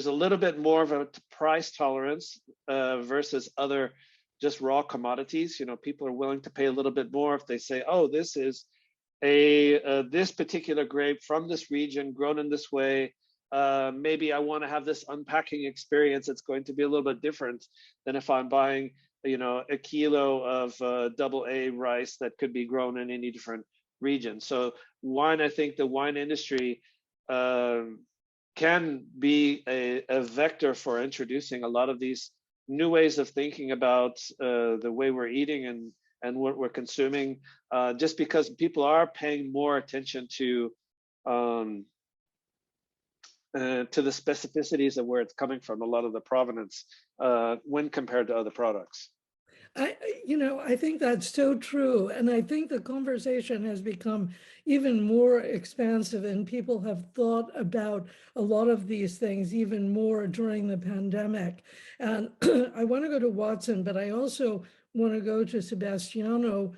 a little bit more of a price tolerance versus other just raw commodities. You know, people are willing to pay a little bit more if they say, oh, this is this particular grape from this region, grown in this way. Maybe I want to have this unpacking experience. It's going to be a little bit different than if I'm buying, you know, a kilo of AA rice that could be grown in any different region. So wine, I think the wine industry can be a vector for introducing a lot of these new ways of thinking about the way we're eating and what we're consuming, just because people are paying more attention to the specificities of where it's coming from, a lot of the provenance, when compared to other products. I think that's so true. And I think the conversation has become even more expansive, and people have thought about a lot of these things even more during the pandemic. And I want to go to Watson, but I also want to go to Sebastiano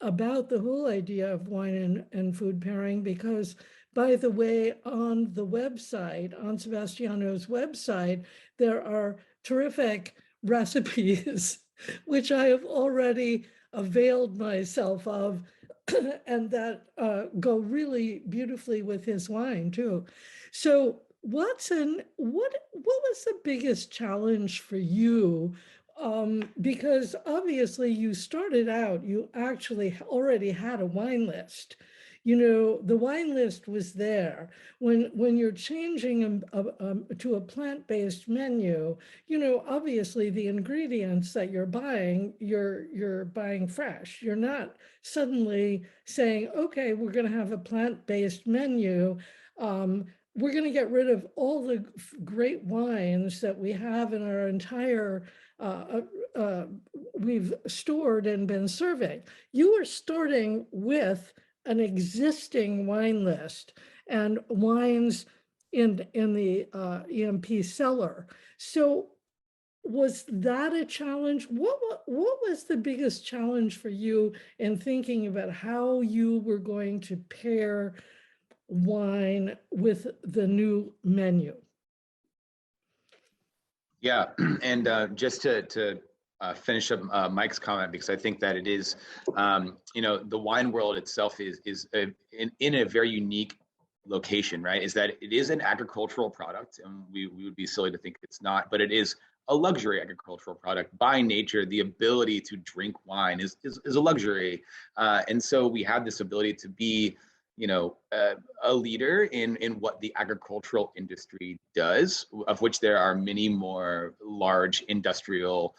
about the whole idea of wine and food pairing, because, by the way, on the website, on Sebastiano's website, there are terrific recipes which I have already availed myself of, and that go really beautifully with his wine too. So Watson, what was the biggest challenge for you? Because obviously you started out, you actually already had a wine list. You know, the wine list was there. When you're changing to a plant-based menu, you know, obviously the ingredients that you're buying fresh. You're not suddenly saying, okay, we're going to have a plant-based menu. We're going to get rid of all the great wines that we have in our entire we've stored and been serving. You are starting with an existing wine list and wines in the EMP cellar. So was that a challenge? What was the biggest challenge for you in thinking about how you were going to pair wine with the new menu? Yeah, and just to finish up Mike's comment, because I think that it is, the wine world itself is in a very unique location, right? Is that it is an agricultural product, and we would be silly to think it's not, but it is a luxury agricultural product by nature. The ability to drink wine is a luxury, and so we have this ability to be a leader in what the agricultural industry does, of which there are many more large industrial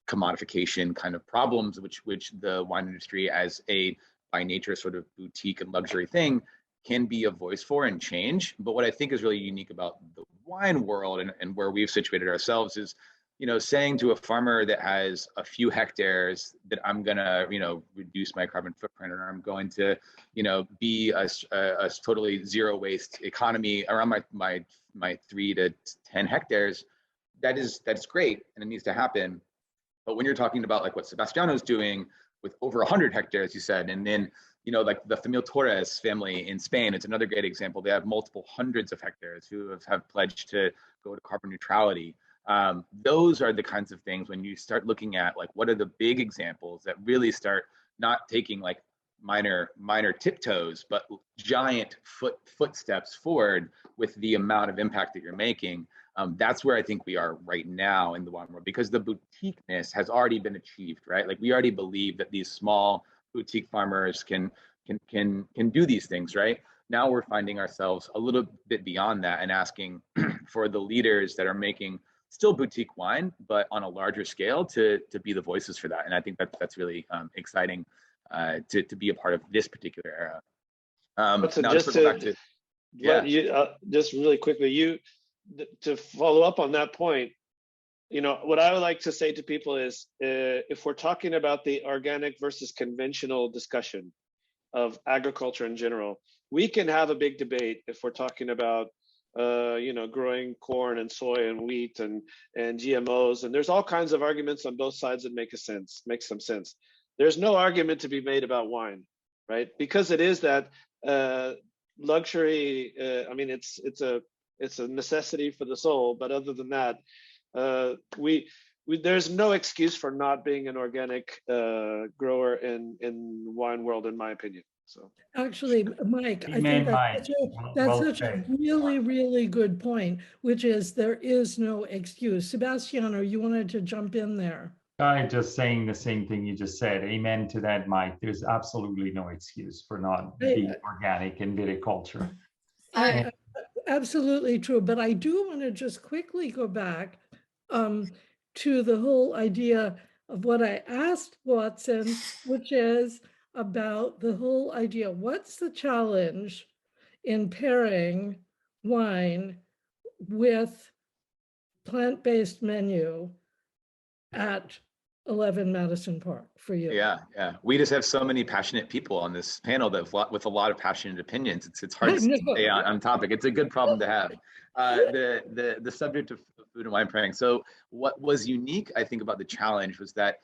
commodification kind of problems, which the wine industry, as a by nature sort of boutique and luxury thing, can be a voice for and change. But what I think is really unique about the wine world and where we've situated ourselves is, saying to a farmer that has a few hectares that I'm gonna, reduce my carbon footprint, or I'm going to, be a totally zero waste economy around my 3 to 10 hectares, that's great and it needs to happen. But when you're talking about like what Sebastiano's doing with over 100 hectares, you said, and then like the Famil Torres family in Spain, it's another great example. They have multiple hundreds of hectares who have pledged to go to carbon neutrality. Those are the kinds of things when you start looking at like what are the big examples that really start not taking like minor tiptoes, but giant footsteps forward with the amount of impact that you're making. That's where I think we are right now in the wine world, because the boutiqueness has already been achieved, right? Like we already believe that these small boutique farmers can do these things, right? Now we're finding ourselves a little bit beyond that and asking for the leaders that are making still boutique wine, but on a larger scale to be the voices for that. And I think that's really exciting to be a part of this particular era. So now just just really quickly, to follow up on that point, what I would like to say to people is, if we're talking about the organic versus conventional discussion of agriculture in general, we can have a big debate if we're talking about growing corn and soy and wheat and GMOs, and there's all kinds of arguments on both sides that make some sense. There's no argument to be made about wine, right? Because it is that luxury. I mean, it's a necessity for the soul, but other than that, there's no excuse for not being an organic grower in the wine world, in my opinion. So actually, Mike, I think that's such a really, really good point, which is there is no excuse. Sebastiano, you wanted to jump in there. I'm just saying the same thing you just said. Amen to that, Mike. There's absolutely no excuse for not being organic in viticulture. Absolutely true. But I do want to just quickly go back to the whole idea of what I asked Watson, which is about the whole idea. What's the challenge in pairing wine with plant-based menu at 11 Madison Park for you? Yeah. We just have so many passionate people on this panel with a lot of passionate opinions. It's hard to stay on topic. It's a good problem to have. The subject of food and wine pairing. So what was unique, I think, about the challenge was that,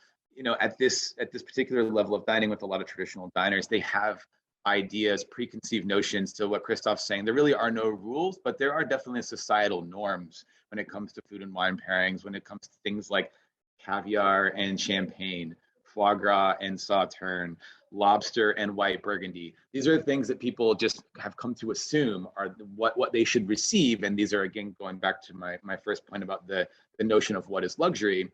at this particular level of dining with a lot of traditional diners, they have ideas, preconceived notions. To what Christophe's saying, there really are no rules, but there are definitely societal norms when it comes to food and wine pairings, when it comes to things like caviar and champagne, foie gras and sauterne, lobster and white burgundy. These are things that people just have come to assume are what they should receive. And these are, again, going back to my first point about the notion of what is luxury.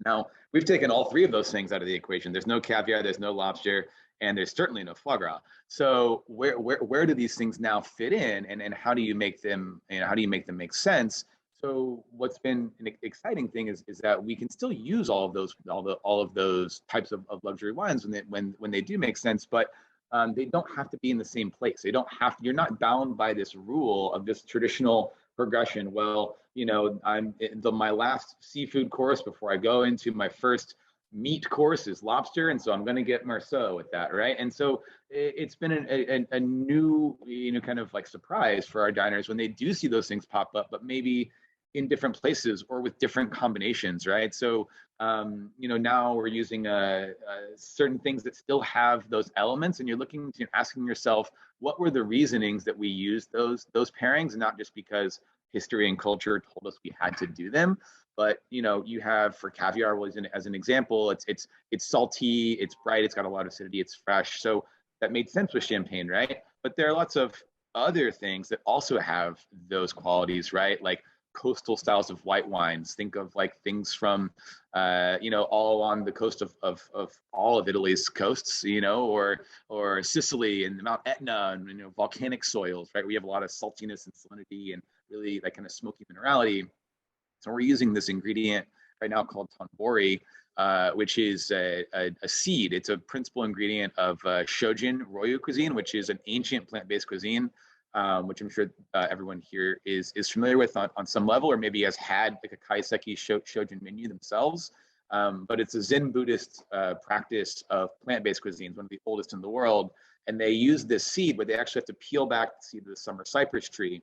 Now, we've taken all three of those things out of the equation. There's no caviar, there's no lobster, and there's certainly no foie gras. So where do these things now fit in, and how do you make them, make sense? So what's been an exciting thing is that we can still use all of those types of luxury wines when they do make sense, but they don't have to be in the same place. You're not bound by this rule of this traditional progression. Well, my last seafood course before I go into my first meat course is lobster, and so I'm going to get Marceau with that, right? And so it's been a new, kind of like surprise for our diners when they do see those things pop up, but maybe in different places or with different combinations, right? So, you know, now we're using certain things that still have those elements, and you're looking to asking yourself, what were the reasonings that we used those pairings, and not just because history and culture told us we had to do them. But you know, you have for caviar, as an example, it's salty, it's bright, it's got a lot of acidity, it's fresh. So that made sense with champagne, right? But there are lots of other things that also have those qualities, right? Like coastal styles of white wines. Think of like things from, you know, all along the coast of all of Italy's coasts, you know, or Sicily and Mount Etna, and you know, volcanic soils, right? We have a lot of saltiness and salinity and really that kind of smoky minerality. So we're using this ingredient right now called tonbori, which is a seed. It's a principal ingredient of Shojin Ryu cuisine, which is an ancient plant-based cuisine, which I'm sure everyone here is familiar with on some level, or maybe has had like a kaiseki Shojin menu themselves. But it's a Zen Buddhist practice of plant-based cuisines, one of the oldest in the world. And they use this seed, but they actually have to peel back the seed of the summer cypress tree.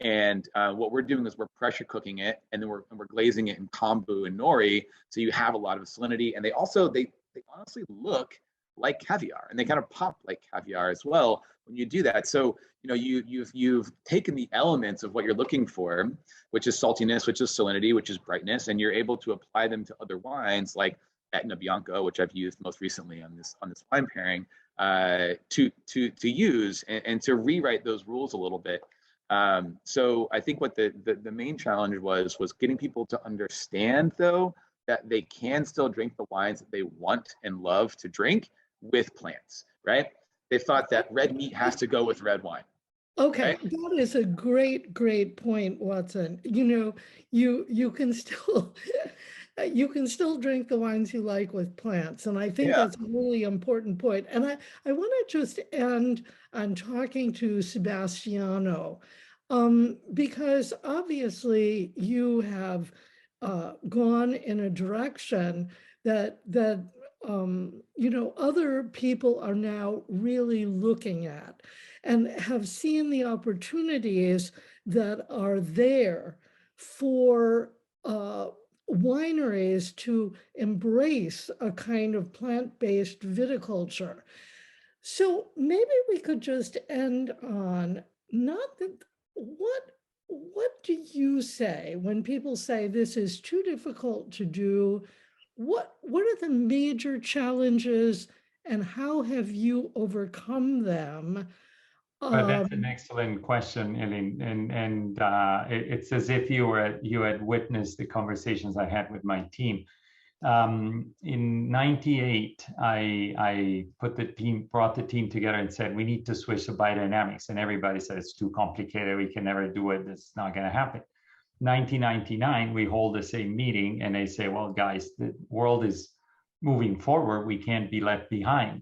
And what we're doing is we're pressure cooking it, and then we're glazing it in kombu and nori, so you have a lot of salinity. And they honestly look like caviar, and they kind of pop like caviar as well when you do that. So you know, you've taken the elements of what you're looking for, which is saltiness, which is salinity, which is brightness, and you're able to apply them to other wines like Etna Bianco, which I've used most recently on this wine pairing, to use and to rewrite those rules a little bit. So I think what the main challenge was getting people to understand, though, that they can still drink the wines that they want and love to drink with plants, right? They thought that red meat has to go with red wine. Okay, right? that is a great point, Watson. You know, you can still you can still drink the wines you like with plants, and I think that's a really important point. And I want to just end on talking to Sebastiano, because obviously you have gone in a direction that you know, other people are now really looking at, and have seen the opportunities that are there for wineries to embrace a kind of plant-based viticulture. So maybe we could just end on what do you say when people say this is too difficult to do? What are the major challenges, and how have you overcome them? That's an excellent question, Ellen, and it's as if you had witnessed the conversations I had with my team. In '98, I brought the team together and said, we need to switch to biodynamics, and everybody said it's too complicated, we can never do it, it's not going to happen. 1999, we hold the same meeting, and they say, well, guys, the world is moving forward, we can't be left behind.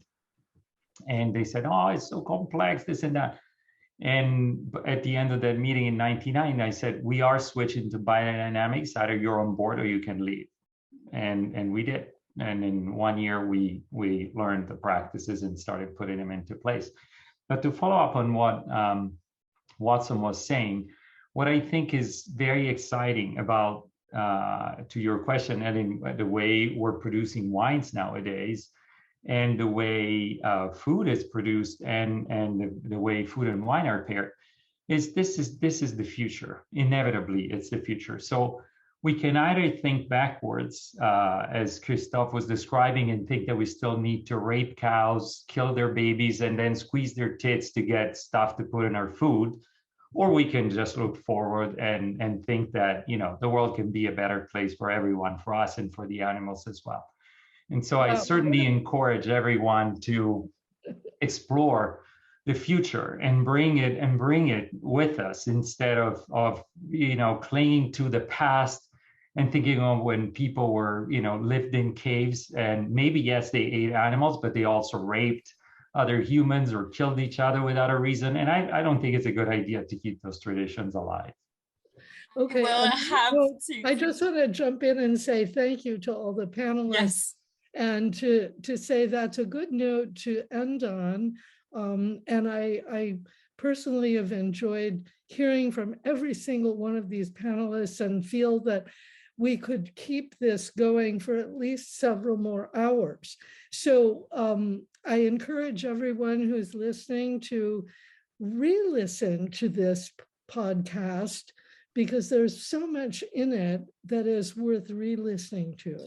And they said, oh, it's so complex, this and that. And at the end of that meeting in '99, I said, we are switching to biodynamics. Either you're on board or you can leave. And we did. And in 1 year, we learned the practices and started putting them into place. But to follow up on what Watson was saying, what I think is very exciting about, to your question, and in the way we're producing wines nowadays, and the way food is produced, and the way food and wine are paired, is this is the future. Inevitably, it's the future. So we can either think backwards, as Christophe was describing, and think that we still need to rape cows, kill their babies, and then squeeze their tits to get stuff to put in our food, or we can just look forward and think that, you know, the world can be a better place for everyone, for us and for the animals as well. And so I certainly encourage everyone to explore the future and bring it with us, instead of you know, clinging to the past and thinking of when people were, you know, lived in caves, and maybe, yes, they ate animals, but they also raped other humans or killed each other without a reason. And I don't think it's a good idea to keep those traditions alive. Okay, Well, I just want to jump in and say thank you to all the panelists. Yes. And to say that's a good note to end on. And I personally have enjoyed hearing from every single one of these panelists and feel that we could keep this going for at least several more hours. So I encourage everyone who's listening to re-listen to this podcast, because there's so much in it that is worth re-listening to.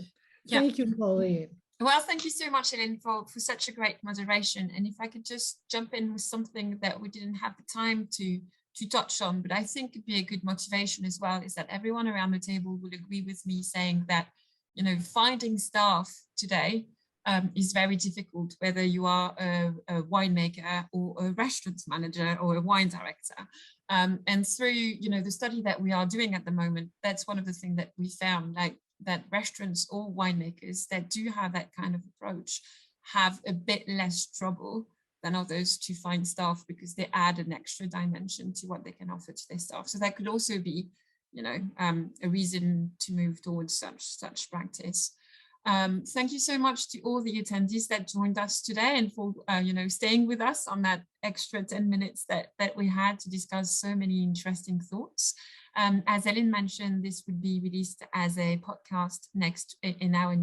Yeah. Thank you, Pauline. Well, thank you so much, Ellen, for such a great moderation. And if I could just jump in with something that we didn't have the time to touch on, but I think it'd be a good motivation as well, is that everyone around the table will agree with me saying that, you know, finding staff today is very difficult, whether you are a winemaker or a restaurant manager or a wine director. And through, you know, the study that we are doing at the moment, that's one of the things that we found, like that restaurants or winemakers that do have that kind of approach have a bit less trouble than others to find staff, because they add an extra dimension to what they can offer to their staff. So that could also be, you know, a reason to move towards such practice. Thank you so much to all the attendees that joined us today, and for you know, staying with us on that extra 10 minutes that we had to discuss so many interesting thoughts. As Ellen mentioned, this would be released as a podcast in our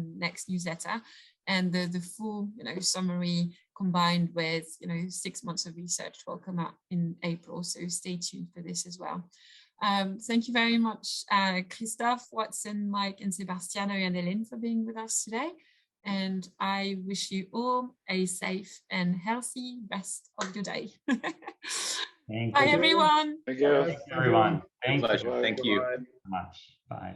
next newsletter, and the full, you know, summary combined with, you know, 6 months of research will come out in April. So stay tuned for this as well. Thank you very much, Christophe, Watson, Mike, and Sebastiano, and Ellen for being with us today. And I wish you all a safe and healthy rest of your day. Thank Bye, you. everyone. Thank you. Thanks, everyone. Thank you. Pleasure. Thank you. so much. Bye.